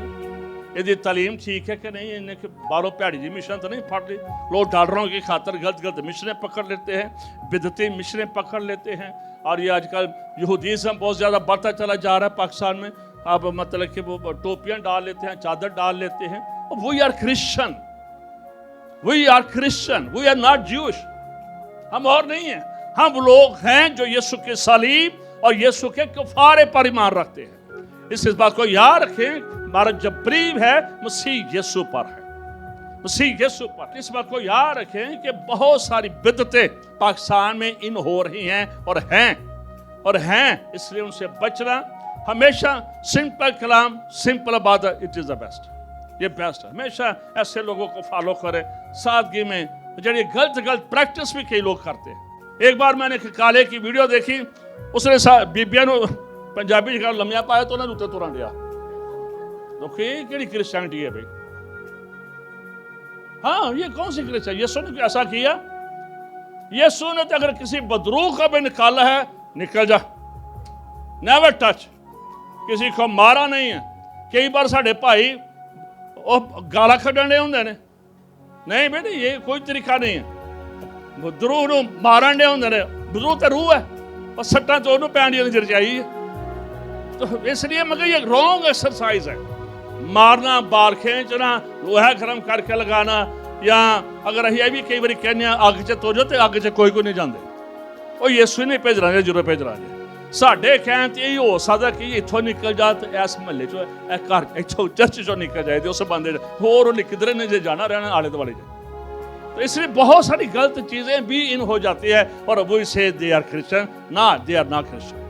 यदि तालीम ठीक है कि नहीं, इन्हें बालों प्याड़ी जी मिशन तो नहीं फट ली। लोग डॉलरों की खातर गलत गलत मिशनें पकड़ लेते हैं, बिदअती मिशनें पकड़ लेते हैं। और ये आजकल यहूदीज़म बहुत ज़्यादा बढ़ता चला जा रहा है पाकिस्तान में। अब मतलब कि वो टोपियाँ डाल लेते हैं, चादर डाल लेते हैं। We are Christian, we are Christian, we are not Jewish. हम और नहीं हैं, हम लोग हैं जो यीशु के सलीब और यीशु के कफारे पर ईमान रखते हैं। इस बात को याद रखें, हमारा जब प्रीव है मसीह यीशु पर है, मसीह यीशु पर। इस बात को याद रखें कि बहुत सारी बिदअतें पाकिस्तान में इन हो रही हैं और हैं, इसलिए उनसे बचना। हमेशा सिंपल कलाम, सिंपल इबादत, इट इज़ द बेस्ट, ये बेस्ट है। हमेशा ऐसे लोगों को फॉलो करें, सादगी में जी गलत प्रैक्टिस भी कई लोग करते हैं। एक बार मैंने काले की वीडियो देखी, उसने बीबिया पंजाबी च लम्या पाया तो उन्होंने उत्ते तुरन दिया। तो कि क्रिश्चियनिटी है भाई? हाँ, ये कौन सी क्रिश्चियन? यीशु ने ऐसा किया? यीशु ने तो अगर किसी बदरूह को भी निकाला है, निकल जा, नेवर टच, किसी को मारा नहीं है। कई बार साढ़े भाई गाला कढ़न दे होंगे ने, नहीं बेटे ये कोई तरीका नहीं है। बदरूह नूं मारन दे होंगे ने, बदरूह तो रूह है, और सट्टां तो उन्होंने पैण दी जरचाई है। तो इसलिए मगर ये रॉन्ग एक्सरसाइज है, मारना, बार खींचना, लोहा गर्म करके लगाना, या अगर अं भी कई बार कहने अग च तुर जाओ तो अग च कोई नहीं जाते, वो यीशु नहीं भेजना जो जरूर भेजना जे। साढ़े कहन तो यही हो सकता कि इतों निकल जा तो इस महल्ले चो घर इतों चर्च चो निकल जाए तो उस बंदे होर किधरे ने जे जाना रहना आले दुआले। तो इसलिए बहुत सारी गलत चीज़ें भी इन हो जाती है, और वो से दे आर क्रिश्चियन, ना दे आर ना क्रिश्चियन,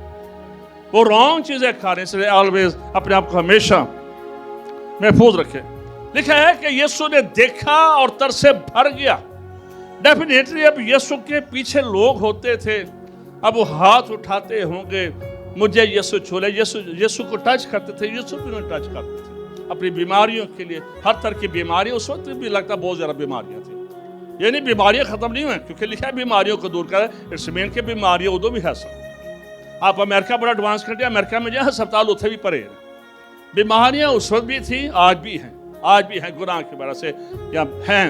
वो रॉन्ग चीज़ें खा रहे हैं। इसलिए ऑलवेज अपने आप को हमेशा महफूज रखें। लिखा है कि यीशु ने देखा और तरस से भर गया। डेफिनेटली अब यीशु के पीछे लोग होते थे, अब वो हाथ उठाते होंगे, मुझे यीशु छू ले, यीशु को टच करते थे, यीशु को टच करते थे अपनी बीमारियों के लिए। हर तरह की बीमारियां उस वक्त भी लगता बहुत ज़्यादा बीमारियां थी, यानी बीमारियां ख़त्म नहीं हुई, क्योंकि लिखा है बीमारियों को दूर कर। इट्स मीन के बीमारियां उदों भी है सब। आप अमेरिका बड़ा एडवांस करते हैं, अमेरिका में जो हस्पताल उत्थे भी परे बीमारियां उस वक्त भी थी, आज भी हैं, आज भी हैं, गुनाह की वजह से या हैं,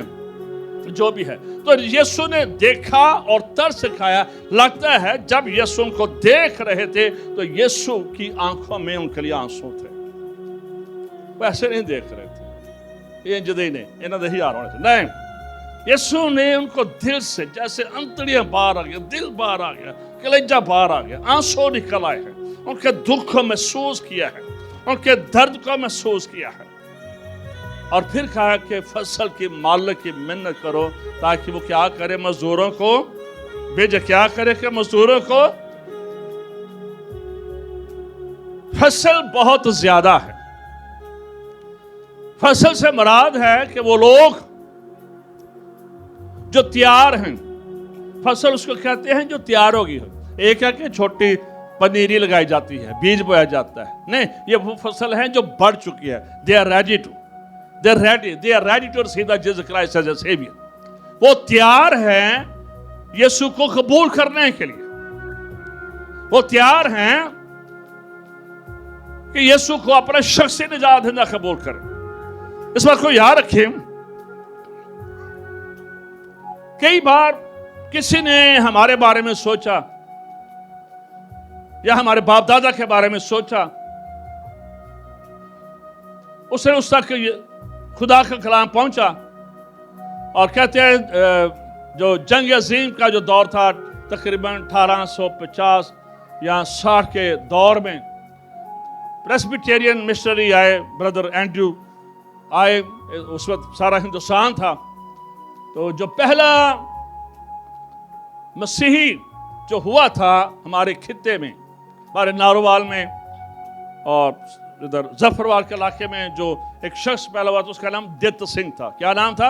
जो भी है। तो यीशु ने देखा और तरस खाया। लगता है जब यीशु को देख रहे थे तो यीशु की आंखों में उनके लिए आंसू थे, वैसे नहीं देख रहे थे ये जदे ने इन्हों के हियार होने थे, नहीं, यीशु ने उनको दिल से, जैसे अंतड़ियां बाहर आ गया, दिल बाहर आ गया, कलेजा बाहर आ गया, आंसू निकल आए हैं, उनके दुख को महसूस किया है, उनके दर्द को महसूस किया है। और फिर कहा कि फसल की मालिक की मिन्नत करो ताकि वो क्या करे, मजदूरों को भेजे। क्या करे कि मजदूरों को, फसल बहुत ज्यादा है। फसल से मुराद है कि वो लोग जो तैयार हैं, फसल उसको कहते हैं जो तैयार होगी। एक है कि छोटी पनीरी लगाई जाती है, बीज बोया जाता है, नहीं, ये वो फसल है जो बढ़ चुकी है। They are ready to receive Jesus Christ as a Savior. वो तैयार हैं यीशु को कबूल करने के लिए, वो तैयार हैं कि यीशु को अपना शख्सी निजात देना कबूल करें। इस बात को याद रखें, कई बार किसी ने हमारे बारे में सोचा या हमारे बाप दादा के बारे में सोचा, उसने उस तक खुदा का कलाम पहुंचा, और कहते हैं जो जंग अजीम का जो दौर था तकरीबन 1850 या 60 के दौर में, प्रेस्बिटेरियन मिशनरी आए, ब्रदर एंड्रू आए, उस वक्त सारा हिंदुस्तान था। तो जो पहला मसीही जो हुआ था हमारे खित्ते में, हमारे नारोवाल में और इधर जफरवाल के इलाके में, जो एक शख्स पहला हुआ था उसका नाम दित सिंह था। क्या नाम था?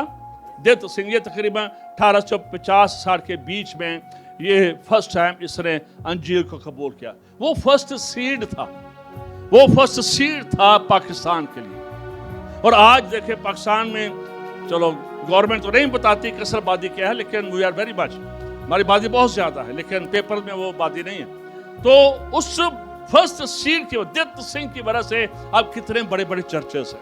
दित सिंह। ये तकरीबन 1850-60 के बीच में ये फर्स्ट टाइम इसने अंजीर को कबूल किया। वो फर्स्ट सीड था, वो फर्स्ट सीड था पाकिस्तान के लिए। और आज देखें पाकिस्तान में, चलो गवर्नमेंट तो नहीं बताती कसर आबादी क्या है, लेकिन वी आर वेरी मच, हमारी आबादी बहुत ज़्यादा है, लेकिन पेपर में वो आबादी नहीं है। तो उस फर्स्ट सीड की दित सिंह की वजह से अब कितने बड़े बड़े चर्चेस हैं,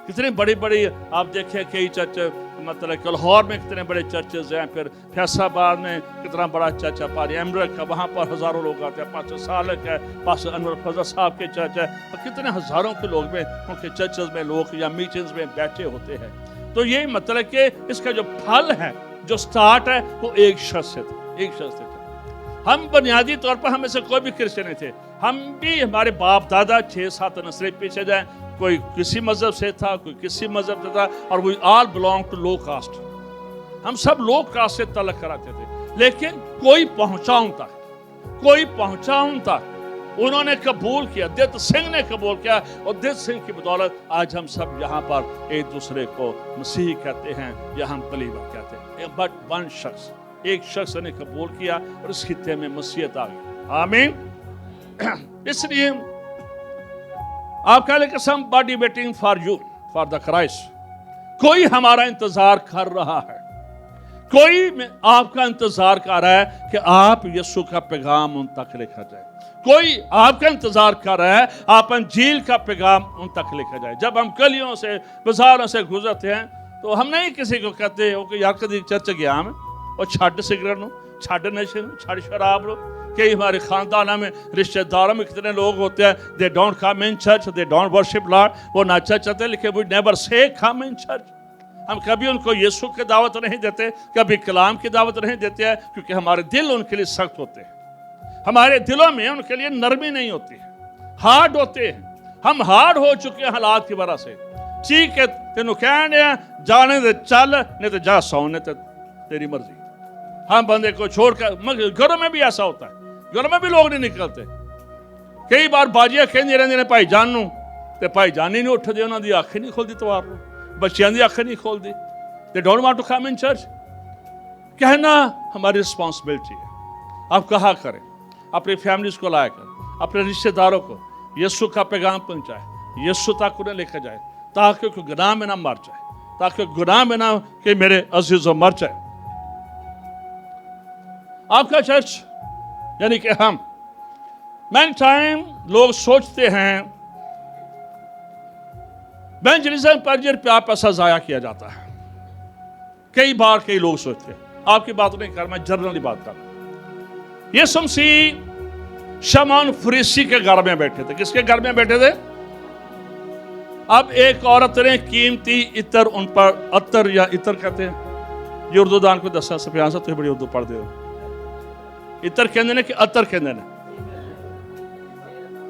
कितने बड़ी बड़ी आप देखें कई चर्च, मतलब लाहौर में कितने बड़े चर्चेस हैं, फिर फैसलाबाद में कितना बड़ा चर्च है, पारी एमरक है, वहाँ पर हज़ारों लोग आते हैं, पास सालक है, पास अनवर फजल साहब के चर्च है, और कितने हज़ारों के लोग में उनके चर्चेस में लोग या मीटिंग्स में बैठे होते हैं। तो ये मतलब कि इसका जो फल है, जो स्टार्ट है, वो एक शख्स से था, एक शख्स से था। हम बुनियादी तौर पर हमें से कोई भी क्रिश्चियन नहीं थे, हम भी हमारे बाप दादा 6-7 नस्लें पीछे जाए, कोई किसी मजहब से था, कोई किसी मजहब से था, और we all belong to low caste. हम सब लो कास्ट से तलक कराते थे, लेकिन कोई पहुंचाऊं था, कोई पहुंचाऊं था उन्होंने कबूल किया, दित सिंह ने कबूल किया, और दित सिंह की बदौलत आज हम सब यहाँ पर एक दूसरे को मसीह कहते हैं या हम बलीवर कहते हैं। बट वन शख्स, एक शख्स ने कबूल किया और इस खित्ते में मसीहत आ गई। आमीन। इसलिए आप कह लें somebody waiting for you for the Christ. कोई हमारा इंतजार कर रहा है, कोई आपका इंतजार कर रहा है कि आप यीशु का पैगाम उन तक लिखा जाए। कोई आपका इंतजार कर रहा है आप अंजील का पैगाम उन तक लिखा जाए। जब हम गलियों से बाजारों से गुजरते हैं तो हम नहीं किसी को कहते हो कि यार कभी चर्च गया मैं और छड़ सिगरेट नो, छड़ नशे नो, छड़ शराब लो। कई हमारे खानदान में रिश्तेदारों में कितने लोग होते हैं, they don't come in church, they don't worship Lord, वो ना चर्च आते लेकिन we never say come in church. हम कभी उनको यीशु की दावत नहीं देते, कभी कलाम की दावत नहीं देते हैं, क्योंकि हमारे दिल उनके लिए सख्त होते हैं। हमारे दिलों में उनके लिए नरमी नहीं होती है, हार्ड होते हैं। हम हार्ड हो चुके हैं हालात की वजह से। ठीक है तेनों कहने जाने दे चल, नहीं तो जा सौ, नहीं तो तेरी मर्जी। हम बंदे को छोड़कर, घरों में भी ऐसा होता है, घरों में भी लोग नहीं निकलते। कई बार बाजियां कहती रहती ने भाई जान नूं, ते भाई जान ही नहीं उठते, उन्होंने अख ही नहीं खोलती तवार नूं, बच्चों की अख नहीं खोलती। They don't want to come in church. कहना हमारी रिस्पॉन्सिबिलिटी है। आप कहा करें, अपनी फैमिलीज को लाया कर, अपने रिश्तेदारों को यीशु का पैगाम पहुंचाए, यीशु तक उन्हें लेकर जाए, ताकि कोई गुनाह में ना मर जाए, ताकि गुनाह में ना कि मेरे अजीजों मर जाए। आपका चर्च यानी कि हम मैनी टाइम लोग सोचते हैं इवेंजलिज्म पर जो रुपया पैसा जाया किया जाता है। कई बार कई लोग सोचते हैं, आपकी बात नहीं कर, मैं जनरली बात कर रहा हूं। यीशु मसीह शमौन फरीसी के घर में बैठे थे। किसके घर में बैठे थे? अब एक औरत ने कीमती इतर उन पर, अतर या इतर कहते हैं, ये उर्दू दान को दसा सफियान से तुम बड़ी उर्दू पढ़ दे हो। इतर कहते ने कि अतर कहते ने,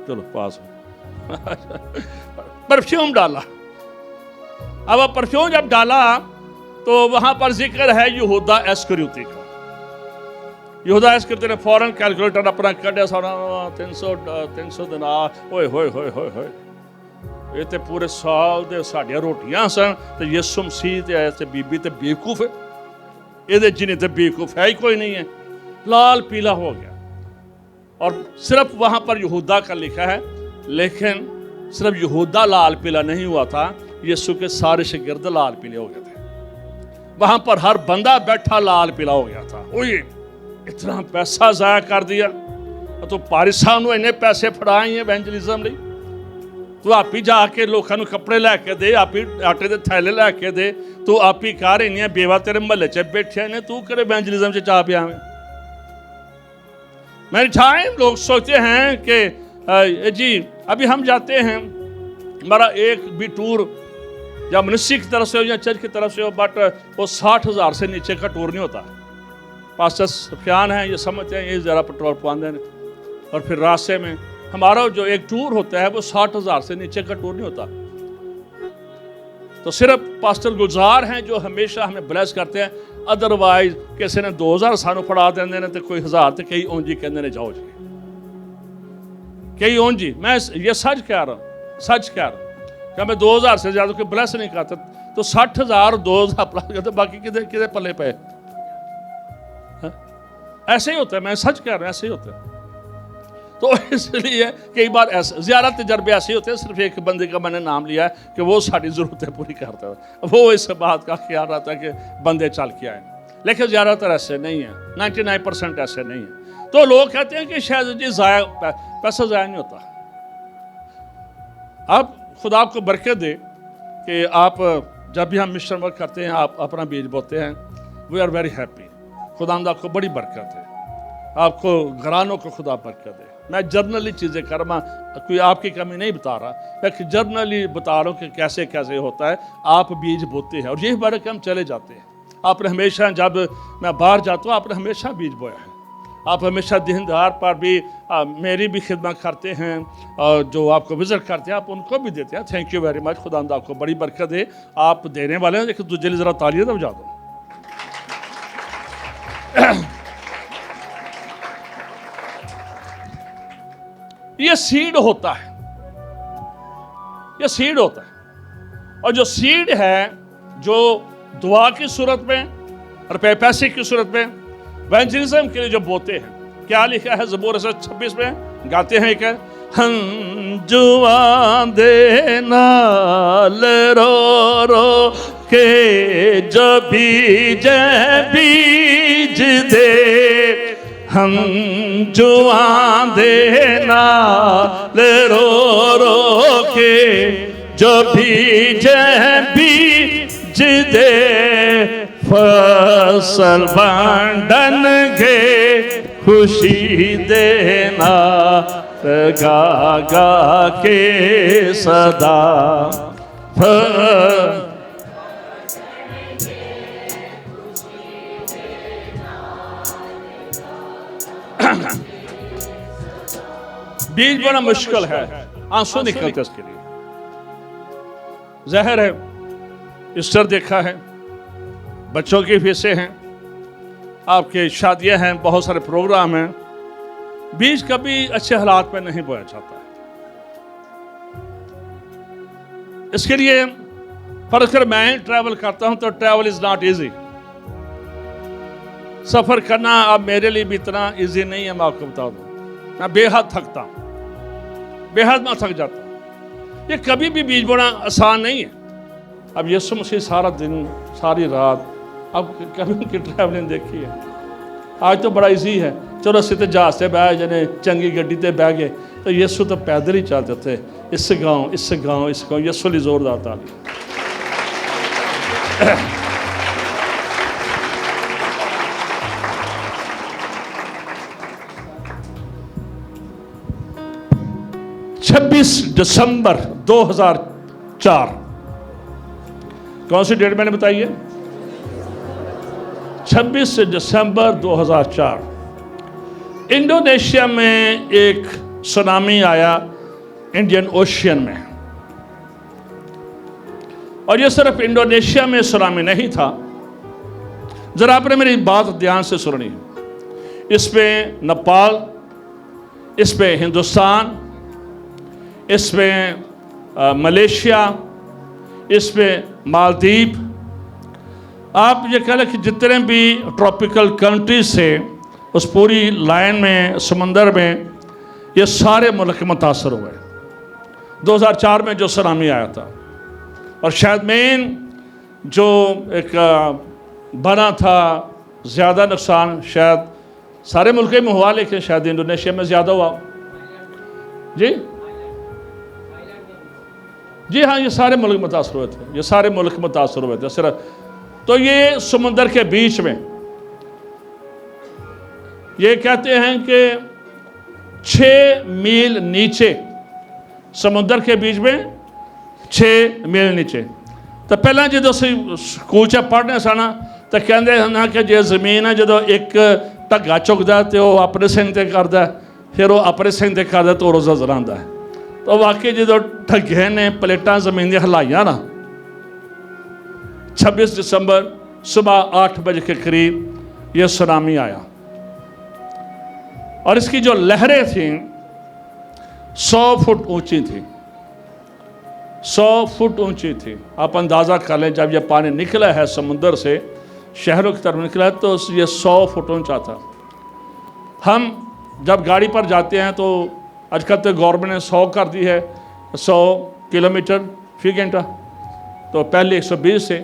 चलो पास हो। परफ्यूम डाला। अब परफ्यूम जब डाला तो वहां पर जिक्र है यहूदा इस्करियोती का। यहूदा इस्करियोती ने फौरन कैलकुलेटर अपना कढ़िया, 300 दिनार, ओए होए होए होए होए, ये तो पूरे साल दे साडियां रोटियां सन, तो यीशु मसीह ते ऐसे बीबी ते बेवकूफ है, ये जिन्हें तो बेवकूफ है ही कोई नहीं है। लाल पीला हो गया। और सिर्फ वहां पर यहूदा का लिखा है, लेकिन सिर्फ यहूदा लाल पीला नहीं हुआ था, यीशु के सारे शागिर्द लाल पीले हो गए थे। वहां पर हर बंदा बैठा लाल पीला हो गया था। ओए इतना पैसा जाया कर दिया, तो पारिसा नूं इन्ने पैसे फड़ाए हैं इवेंजलिज्म लई, तू आप ही जाके लोगों को कपड़े लैके दे, आप ही आटे के थैले लैके दे, तू आप ही कर, इन्नियां बेवा तेरे महल्ले च बैठे ने, तू करे इवेंजलिज्म च चा पिया में। मेरे टाइम लोग सोचते हैं कि जी अभी हम जाते हैं, हमारा एक भी टूर या मनुष्य की तरफ से हो या चर्च की तरफ से हो, बट वो 60,000 से नीचे का टूर नहीं होता। पास्टर सफियान हैं, ये समझते हैं ये ज़रा पेट्रोल पाते हैं, और फिर रास्ते में हमारा जो एक टूर होता है वो 60,000 से नीचे का टूर नहीं होता। तो सिर्फ पास्टर गुलजार हैं जो हमेशा हमें ब्लेस करते हैं, अदरवाइज किसी ने 2,000 सानू फड़ा देंगे ने, तो कोई 1,000, तो कई ओंजी कहते ने जाओ जी, कई ओंजी। मैं ये सच कह रहा हूँ, सच कह रहा हूँ कि मैं 2,000 से ज़्यादा कोई ब्लेस नहीं करता। तो 60,000 2,000 प्लस करते, बाकी किधर पल्ले पे ऐसे ही होता है। मैं सच कह रहा हूँ, ऐसे ही होता है। तो इसलिए कई बार ऐसे ज़्यादा तजर्बे ऐसे होते हैं। सिर्फ एक बंदे का मैंने नाम लिया है कि वो सारी ज़रूरतें पूरी करता है, वो इस बात का ख्याल रखता है कि बंदे चल के आए, लेकिन ज़्यादातर ऐसे नहीं है, 99% ऐसे नहीं है। तो लोग कहते हैं कि शायद जी पैसा ज़ाया नहीं होता। अब खुदा आपको बरकत दे कि आप जब भी हम मिशन वर्क करते हैं, आप अपना बीज बोते हैं, वी आर वेरी हैप्पी। खुदा आपको बड़ी बरकत है, आपको घरानों को खुदा बरकत दे। मैं जर्नली चीज़ें कर रहा, कोई आपकी कमी नहीं बता रहा, मैं जर्नली बता रहा हूँ कि कैसे कैसे होता है। आप बीज बोते हैं और यही बार कि हम चले जाते हैं। आपने हमेशा, जब मैं बाहर जाता हूँ, आपने हमेशा बीज बोया है। आप हमेशा दीनदार पर भी मेरी भी खिदमत करते हैं, और जो आपको विजिट करते हैं आप उनको भी देते हैं। Thank you very much. खुदा आपको बड़ी बरकत दे। आप देने वाले हैं, लेकिन दूसरे लिए ज़रा तालियां तो बजा दो। ये सीड होता है, ये सीड होता है। और जो सीड है, जो दुआ की सूरत में और पैसे की सूरत में इवेंजलिज्म के लिए जो बोते हैं, क्या लिखा है ज़बूर 26 में, गाते हैं कि हम जुआ दे नाल रो रो के जो बीज बीज दे, हम जुआ दे नाल रो रो के जो बीज बीज दे, फसल बांटन गे खुशी देना गा गा के सदा। बीज बड़ा मुश्किल है, आंसू निकलते इसके लिए। जहर है, ईस्टर देखा है, बच्चों की फीसें हैं, आपके शादियां हैं, बहुत सारे प्रोग्राम हैं, बीज कभी अच्छे हालात में नहीं बोया जाता है। इसके लिए पर अगर मैं ट्रैवल करता हूं तो ट्रैवल इज नॉट इजी। सफर करना अब मेरे लिए भी इतना इजी नहीं है, मैं आपको बता दूं। मैं बेहद थकता हूं, बेहद मैं थक जाता हूं। ये कभी भी बीज बोना आसान नहीं है। अब यीशु मसीह सारा दिन सारी रात, अब कभी उनकी ट्रैवलिंग देखी है। आज तो बड़ा इजी है, चलो असीं तो जहाज से बह जने चंगी गड्डी ते बह गए, तो यीशु तो पैदल ही चलते थे इस गांव इस गांव इस गांव। यीशु लिए जोरदार ताली। 26 दिसंबर 2004, कौन सी डेट मैंने बताई है? 26 दिसंबर 2004 इंडोनेशिया में एक सुनामी आया इंडियन ओशियन में। और यह सिर्फ इंडोनेशिया में सुनामी नहीं था, जरा आपने मेरी बात ध्यान से सुनी। इसमें नेपाल, इसमें हिंदुस्तान, इसमें मलेशिया, इसमें मालदीव, आप ये कह लें कि जितने भी ट्रॉपिकल कंट्रीज थे उस पूरी लाइन में, समंदर में, ये सारे मुल्क मुतासर हुए 2004 में जो सुनामी आया था। और शायद मेन जो एक बना था ज़्यादा नुकसान शायद सारे मुल्क में हुआ, लेकिन शायद इंडोनेशिया में ज़्यादा हुआ। जी हाँ, ये सारे मुल्क मुतासर हुए थे, ये सारे मुल्क मुतासर हुए थे सिर्फ। तो ये समुंदर के बीच में, ये कहते हैं कि 6 मील नीचे, समुंदर के बीच में 6 मील नीचे। तो पहला जो स्कूल च पढ़ने साना तो कहते हैं कि जो जमीन है जो एक ढग्गा चुकता है तो वह अपने सिंह ते करता है, फिर वो अपने सिंह ते करता तो रोज़ा जरांदा है। तो वाकई जो ढगे ने प्लेटा जमीन दी हिलाइया ना, 26 दिसंबर सुबह 8 बजे के करीब यह सुनामी आया। और इसकी जो लहरें थीं 100 फुट ऊंची थी, 100 फुट ऊंची थी। आप अंदाज़ा कर लें, जब यह पानी निकला है समुंदर से शहरों की तरफ निकला है तो ये 100 फुट ऊंचा था। हम जब गाड़ी पर जाते हैं तो आजकल तो गवर्नमेंट ने 100 कर दी है, 100 किलोमीटर फी घंटा, तो पहले 120 से।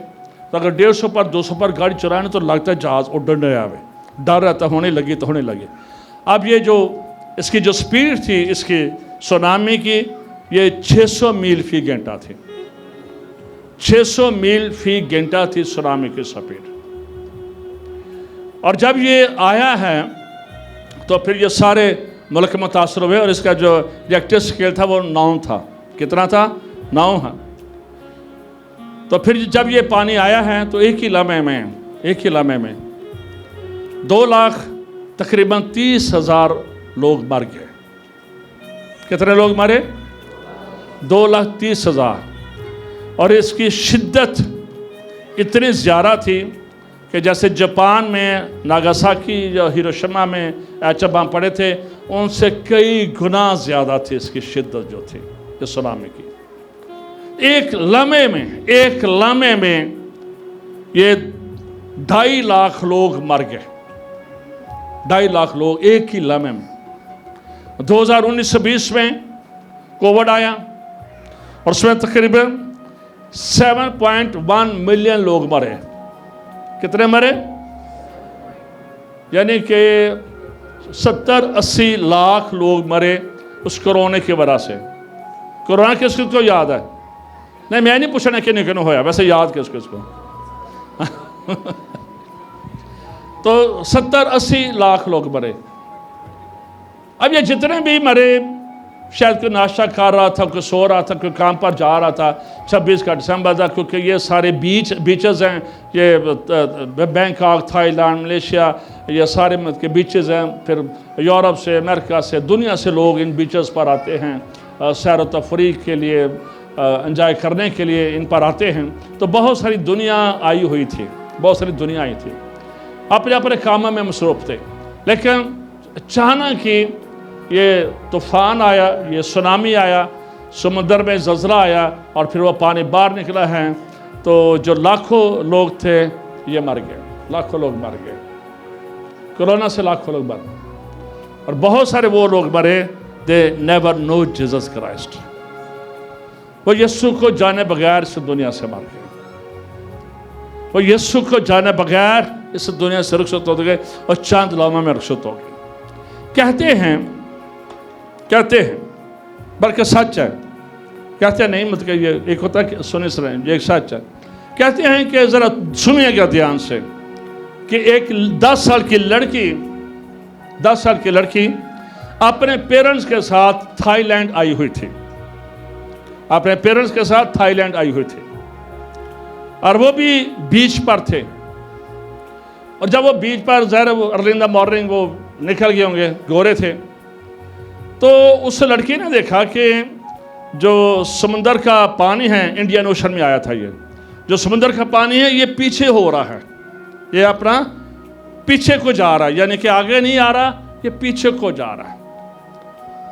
तो अगर 150 पर 200 पर गाड़ी चलाए ना तो लगता है जहाज़ उड़ने आवे, डर रहता होने लगी तो होने लगे। अब ये जो इसकी जो स्पीड थी इसकी सुनामी की, ये 600 मील फी घंटा थी, 600 मील फी घंटा थी सुनामी की स्पीड। और जब ये आया है तो फिर ये सारे मुल्क मुतासर हुए। और इसका जो रिएक्टर स्केल था वो 9 था। कितना था? 9 है। तो फिर जब ये पानी आया है तो एक ही लम्हे में 2 लाख तकरीबन 30,000 लोग मर गए। कितने लोग मरे? 2,30,000। और इसकी शिद्दत इतनी ज़्यादा थी कि जैसे जापान में नागासाकी या हिरोशिमा में एटम बम पड़े थे, उनसे कई गुना ज़्यादा थी इसकी शिद्दत जो थी ये सुनामी की। एक लम्हे में ये 2.5 लाख लोग मर गए, 2.5 लाख लोग एक ही लम्हे में। 2019-20 में कोविड आया और उसमें तकरीबन 7.1 मिलियन लोग मरे। कितने मरे? यानी कि 70-80 लाख लोग मरे उस कोरोना की वजह से। कोरोना किसको याद है? नहीं, मैं नहीं पूछना कि नहीं होया, वैसे याद किसको तो 70-80 लाख लोग मरे। अब ये जितने भी मरे, शायद कोई नाश्ता कर रहा था, कोई सो रहा था, कोई काम पर जा रहा था। 26 का दिसंबर था, क्योंकि ये सारे बीचेस हैं, ये बैंकॉक, थाईलैंड, मलेशिया, ये सारे के बीचेस हैं। फिर यूरोप से, अमेरिका से, दुनिया से लोग इन बीचेस पर आते हैं सैर व तफरीह के लिए, एंजॉय करने के लिए इन पर आते हैं। तो बहुत सारी दुनिया आई हुई थी, बहुत सारी दुनिया आई थी, अपने अपने कामों में मसरूफ़ थे। लेकिन अचानक ही ये तूफ़ान आया, ये सुनामी आया, समुद्र में ज़लज़ला आया और फिर वो पानी बाहर निकला है। तो जो लाखों लोग थे ये मर गए, लाखों लोग मर गए, कोरोना से लाखों लोग मर गए। और बहुत सारे वो लोग मरे, they never know Jesus Christ, वो यीशु को जाने बगैर इस दुनिया से मर गए, वो यीशु को जाने बगैर इस दुनिया से रुखसत हो गए और चांद लम्हों में रुखसत हो गए। कहते हैं बल्कि सच है, कहते हैं नहीं, मतलब ये एक होता है कि सुने से ये एक सच है। कहते हैं कि ज़रा सुनिएगा ध्यान से कि एक 10 साल की लड़की अपने पेरेंट्स के साथ थाईलैंड आई हुई थी, अपने पेरेंट्स के साथ थाईलैंड आई हुई थी, और वो भी बीच पर थे। और जब वो बीच पर ज़रा वो अर्ली इन द मॉर्निंग वो निकल गए होंगे, गोरे थे, तो उस लड़की ने देखा कि जो समंदर का पानी है, इंडियन ओशन में आया था, ये जो समंदर का पानी है ये पीछे हो रहा है, ये अपना पीछे को जा रहा है, यानी कि आगे नहीं आ रहा, ये पीछे को जा रहा है।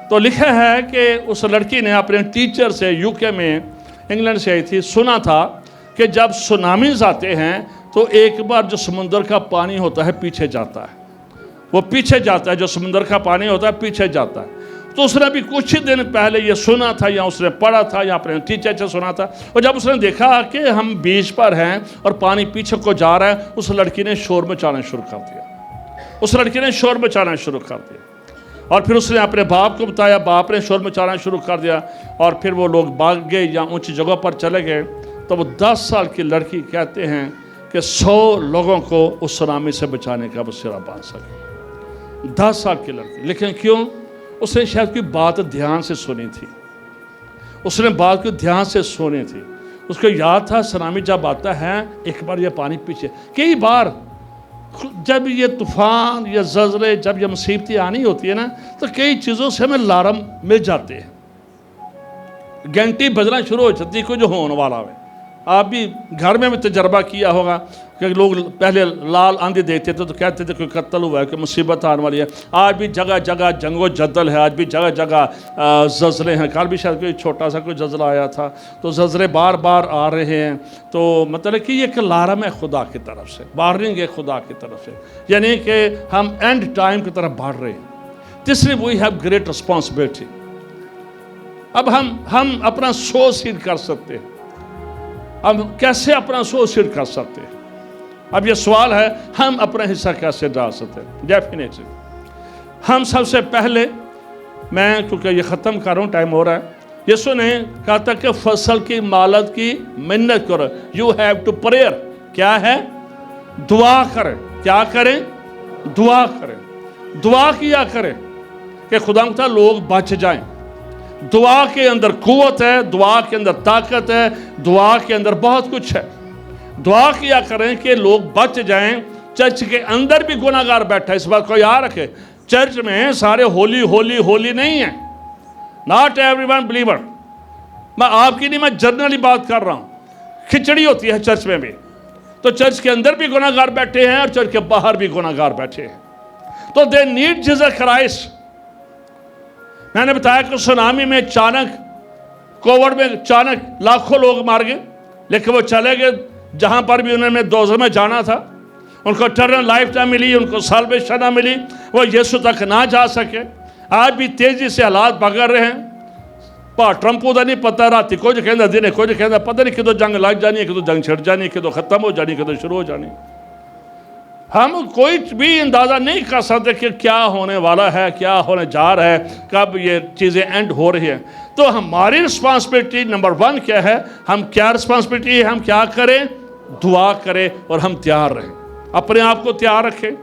तो लिखा है कि उस लड़की ने अपने टीचर से, यूके में, इंग्लैंड से आई थी, सुना था कि जब सुनामीज आते हैं तो एक बार जो समुंदर का पानी होता है पीछे जाता है, वो पीछे जाता है, जो समुंदर का पानी होता है पीछे जाता है। तो उसने भी कुछ ही दिन पहले ये सुना था, या उसने पढ़ा था, या अपने टीचर से सुना था। और जब उसने देखा कि हम बीच पर हैं और पानी पीछे को जा रहा है, उस लड़की ने शोर मचाना शुरू कर दिया, उस लड़की ने शोर मचाना शुरू कर दिया। और फिर उसने अपने बाप को बताया, बाप ने शोर मचाना शुरू कर दिया, और फिर वो लोग भाग गए या ऊंची जगह पर चले गए। तो वो 10 साल की लड़की कहते हैं कि 100 लोगों को उस सुनामी से बचाने का वो सिरा बांध सके। 10 साल की लड़की, लेकिन क्यों? उसने शायद कोई बात ध्यान से सुनी थी, उसने बात को ध्यान से सुनी थी। उसको याद था सुनामी जब आता है, एक बार ये पानी पीछे, कई बार जब ये तूफान या ज़लज़ले, जब ये मुसीबतें आनी होती है ना, तो कई चीज़ों से हमें अलार्म मिल जाते हैं, घंटी बजना शुरू हो जाती है कुछ होने वाला है। आप भी घर में भी तजर्बा किया होगा कि लोग पहले लाल आंधी देखते थे तो कहते थे कोई कत्ल हुआ है, कोई मुसीबत आने वाली है। आज भी जगह जगह जंगो जद्दल है, आज भी जगह जगह ज़लज़ले हैं। कल भी शायद कोई छोटा सा कोई ज़लज़ला आया था, तो ज़लज़ले बार बार आ रहे हैं। तो मतलब कि ये एक अलार्म है खुदा की तरफ से, वार्निंग है खुदा की तरफ से, यानी कि हम एंड टाइम की तरफ बढ़ रहे हैं। तीसरी, वी हैव ग्रेट रिस्पॉन्सिबिलिटी। अब हम अपना सोच सीड कर सकते हैं। अब कैसे अपना सोच सीड कर सकते हैं? अब ये सवाल है, हम अपना हिस्सा कैसे डाल सकते हैं? डेफिनेटली हम सबसे पहले, मैं क्योंकि ये ख़त्म कर रहा हूँ, टाइम हो रहा है। यीशु ने कहा था कि फसल की मालत की मिन्नत करो, यू हैव टू प्रेयर। क्या है? दुआ करें। क्या करें? दुआ करें। दुआ किया करें कि खुदा लोग बच जाएं। दुआ के अंदर कुव्वत है, दुआ के अंदर ताकत है, दुआ के अंदर बहुत कुछ है। दुआ किया करें कि लोग बच जाएं। चर्च के अंदर भी गुनाहगार बैठा है, इस बात को याद रखें। चर्च में सारे होली होली होली नहीं है, नॉट एवरीवन बिलीवर। मैं आपकी नहीं, मैं जनरली बात कर रहा हूँ। खिचड़ी होती है चर्च में भी, तो चर्च के अंदर भी गुनाहगार बैठे हैं और चर्च के बाहर भी गुनाहगार बैठे हैं। तो दे नीड जीसस क्राइस्ट। मैंने बताया कि सुनामी में अचानक, कोविड में अचानक लाखों लोग मार गए, लेकिन वो चले गए जहां पर भी उन्होंने दोज़ख में जाना था। उनको इटर्नल लाइफ ना मिली, उनको साल्वेशन ना मिली, वो यीशु तक ना जा सके। आज भी तेजी से हालात बगड़ रहे हैं। ट्रंप का नहीं पता, रात कुछ कहना दिन कुछ कहना, पता नहीं कितों जंग लग जानी, कितों जंग छिड़ जानी, कितों खत्म हो जानी, कितों शुरू हो जानी। हम कोई भी अंदाज़ा नहीं कर सकते कि क्या होने वाला है, क्या होने जा रहा है, कब ये चीज़ें एंड हो रही है। तो हमारी रिस्पॉन्सिबिलिटी नंबर 1 क्या है? हम क्या रिस्पॉन्सिबिलिटी है? हम क्या करें? दुआ करें और हम तैयार रहें, अपने आप को तैयार रखें।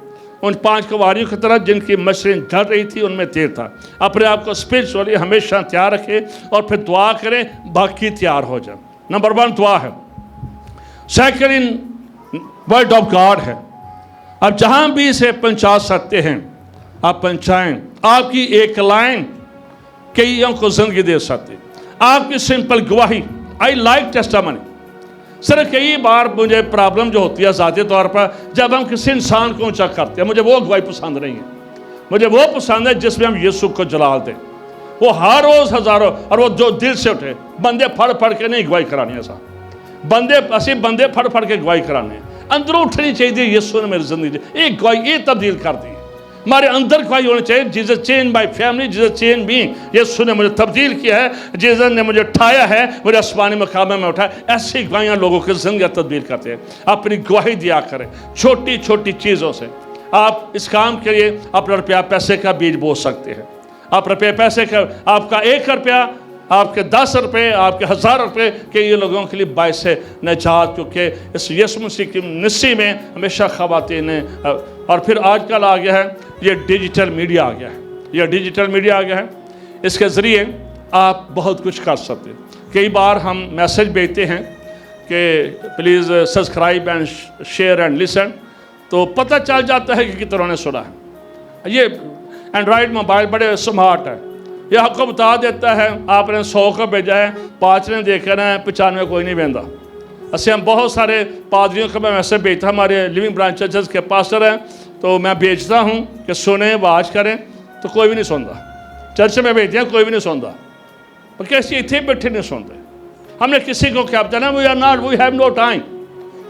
उन 5 कवारियों की तरह जिनकी मशरें जल रही थी उनमें तेल था। अपने आप को स्पिरिचुअली हमेशा तैयार रखें और फिर दुआ करें, बाकी तैयार हो जाए। नंबर 1 दुआ है। सेकंड वर्ड ऑफ गॉड है। अब जहां भी इसे पहुंचा सकते हैं आप पहुंचाएं। आपकी एक लाइन कईयों को जिंदगी दे सकती, आपकी सिंपल गवाही। I like टेस्टामनी। सर कई बार मुझे प्रॉब्लम जो होती है ज़ाती तौर पर, जब हम किसी इंसान को ऊंचा करते हैं, मुझे वो गवाही पसंद नहीं है। मुझे वो पसंद है जिसमें हम यीशु को जलाल दें, वो हर रोज़ हज़ारों, और वो जो दिल से उठे। बंदे फड़ के नहीं गवाही करानी, ऐसा बंदे फड़ के गवाही कराने, अंदरों उठनी चाहिए। यीशु ने मेरी जिंदगी एक गवाही ये तब्दील कर दी। हमारे अंदर गवाही होनी चाहिए, Jesus change my family, Jesus change me. यीशु ने मुझे तब्दील किया है, जीसस ने मुझे उठाया है, मुझे आसमानी मकाम में उठाया। ऐसी गवाहियाँ लोगों की जिंदगी तब्दील करते हैं। अपनी गवाही दिया करें छोटी छोटी चीज़ों से। आप इस काम के लिए अपना रुपया पैसे का बीज बो सकते हैं। आप रुपये पैसे का, आपका 1 रुपया, आपके 10 रुपये, आपके 1000 रुपये के ये लोगों के लिए बायस है निजात, क्योंकि इस यीशु मसीह की निस्सी में हमेशा ख़वातीन ने। और फिर आजकल आ गया है ये डिजिटल मीडिया आ गया है, ये डिजिटल मीडिया आ गया है। इसके ज़रिए आप बहुत कुछ कर सकते हैं। कई बार हम मैसेज भेजते हैं कि please subscribe and share and listen, तो पता चल जाता है कि कितनों ने सुना है। ये एंड्रॉयड मोबाइल बड़े स्मार्ट है, यह आपको बता देता है आपने 100 को भेजा है, 5 ने देखा है, 95 कोई नहीं भेजा। ऐसे हम बहुत सारे पादरियों को मैं मैसेज भेजता, हमारे लिविंग ब्रांच चर्चेस के पास्टर हैं, तो मैं भेजता हूँ कि सुने वाच करें, तो कोई भी नहीं सुनता। चर्च में भेजते हैं, कोई भी नहीं सुनता, पर कैसे इतने बैठे नहीं सुनते। हमने किसी को क्या बताना, वी हैव नो टाइम।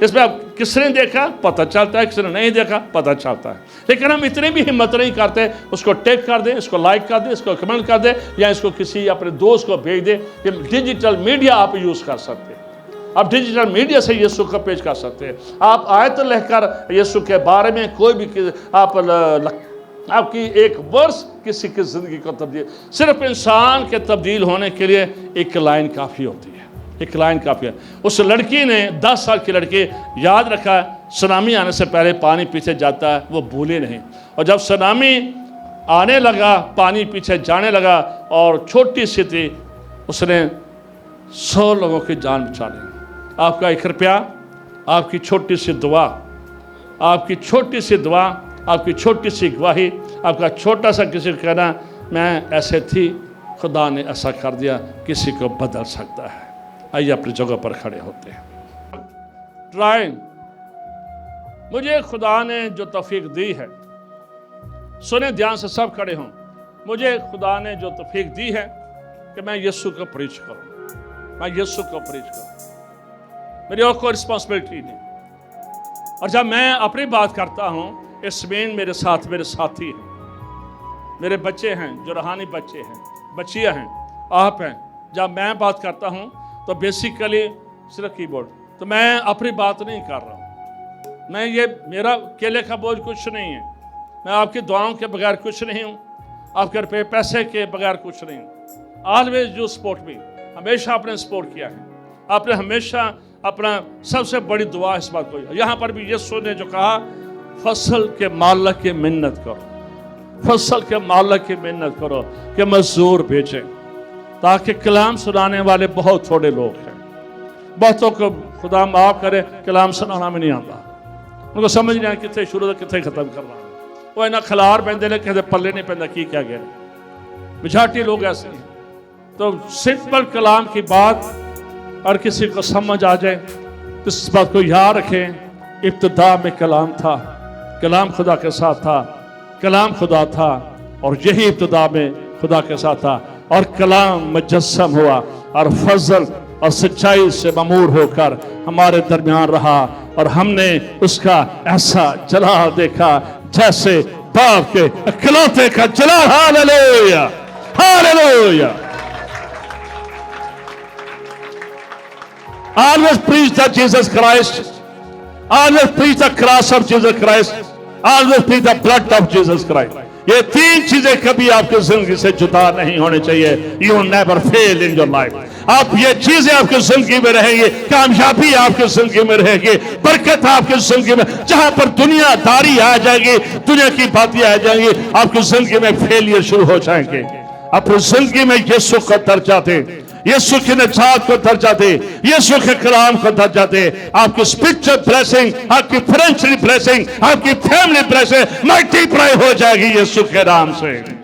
इसमें अब किसने देखा पता चलता है, किसने नहीं देखा पता चलता है, लेकिन हम इतनी भी हिम्मत नहीं करते उसको टेक कर दें, इसको लाइक कर दें, इसको कमेंट कर दें, या इसको किसी अपने दोस्त को भेज दें। कि डिजिटल मीडिया आप यूज़ कर सकते हैं। आप डिजिटल मीडिया से यीशु को पेश कर सकते हैं। आप आयत लिखकर यीशु के बारे में कोई भी आपकी एक वर्ष किसी की ज़िंदगी को तब्दील, सिर्फ इंसान के तब्दील होने के लिए एक लाइन काफ़ी होती है, एक लाइन काफ़ी है। उस लड़की ने 10 साल की लड़की याद रखा, सुनामी आने से पहले पानी पीछे जाता है, वो भूले नहीं। और जब सुनामी आने लगा, पानी पीछे जाने लगा, और छोटी सी थी, उसने 100 लोगों की जान बचा ली। आपका 1 रुपया, आपकी छोटी सी दुआ, आपकी छोटी सी दुआ, आपकी छोटी सी गवाही, आपका छोटा सा किसी को कहना मैं ऐसे थी, खुदा ने ऐसा कर दिया, किसी को बदल सकता है। आइए अपनी जगह पर खड़े होते हैं। ट्राई, मुझे खुदा ने जो तौफीक दी है, सुने ध्यान से सब खड़े हों। मुझे खुदा ने जो तौफीक दी है कि मैं यीशु को प्रीच करूं, मैं यीशु को प्रीच करूं। मेरी और कोई रिस्पॉन्सिबिलिटी नहीं। और जब मैं अपनी बात करता हूं, इसमें मेरे साथ मेरे साथी हैं, मेरे बच्चे हैं जो रूहानी बच्चे हैं, बच्चियां हैं, आप हैं। जब मैं बात करता हूं तो बेसिकली सिर्फ कीबोर्ड, तो मैं अपनी बात नहीं कर रहा हूं। मैं ये मेरा अकेले का बोझ कुछ नहीं है। मैं आपकी दुआओं के बगैर कुछ नहीं हूँ, आपके रुपये पैसे के बगैर कुछ नहीं हूँ। ऑलवेज जो सपोर्ट मी, हमेशा आपने सपोर्ट किया है। आपने हमेशा अपना सबसे बड़ी दुआ इस बात को, यहाँ पर भी यीशु ने जो कहा, फसल के मालिक की मिन्नत करो, फसल के मालिक की मिन्नत करो कि मजदूर भेजें, ताकि कलाम सुनाने वाले बहुत थोड़े लोग हैं। बहुतों को खुदा माफ़ करे कलाम सुनाना में नहीं आता, उनको समझ नहीं आया कितने शुरू से कितने ख़त्म करना। वो इन्हें खिलार पैंदे ने कहते पल्ले नहीं पैंदा की क्या गया। मेजॉरिटी लोग ऐसे हैं। तो सिंपल कलाम की बात और किसी को समझ आ जाए तो इस बात को याद रखें, इब्तिदा में कलाम था, कलाम खुदा के साथ था, कलाम खुदा था और यही इब्तिदा में खुदा के साथ था और कलाम मुजस्सम हुआ और फजल और सच्चाई से ममूर होकर हमारे दरमियान रहा और हमने उसका ऐसा जलाल देखा जैसे बाप के इकलौते का जलाल। हालेलुया, हालेलुया। Always preach that Jesus Christ. Always preach the cross of Jesus Christ. Always preach the blood of Jesus Christ. ये तीन चीजें कभी आपकी जिंदगी से जुदा नहीं होनी चाहिए। You will never fail in your life. आप ये चीजें आपकी जिंदगी में रहेंगी, कामयाबी आपकी जिंदगी में रहेगी, बरकत आपकी जिंदगी में। जहां पर दुनियादारी आ जाएगी, दुनिया की बातें आ जाएंगी, आपकी जिंदगी में फेलियर शुरू हो जाएंगे। अपनी जिंदगी में यीशु को दर्जा दे, यीशु की निजात को दर्जा दे, यीशु के कलाम को दर्जा दे। आपकी स्पिरिचुअल ब्लेसिंग, आपकी फाइनेंशियल ब्लेसिंग, आपकी फैमिली ब्लेसिंग मल्टीप्लाई हो जाएगी यीशु के नाम से।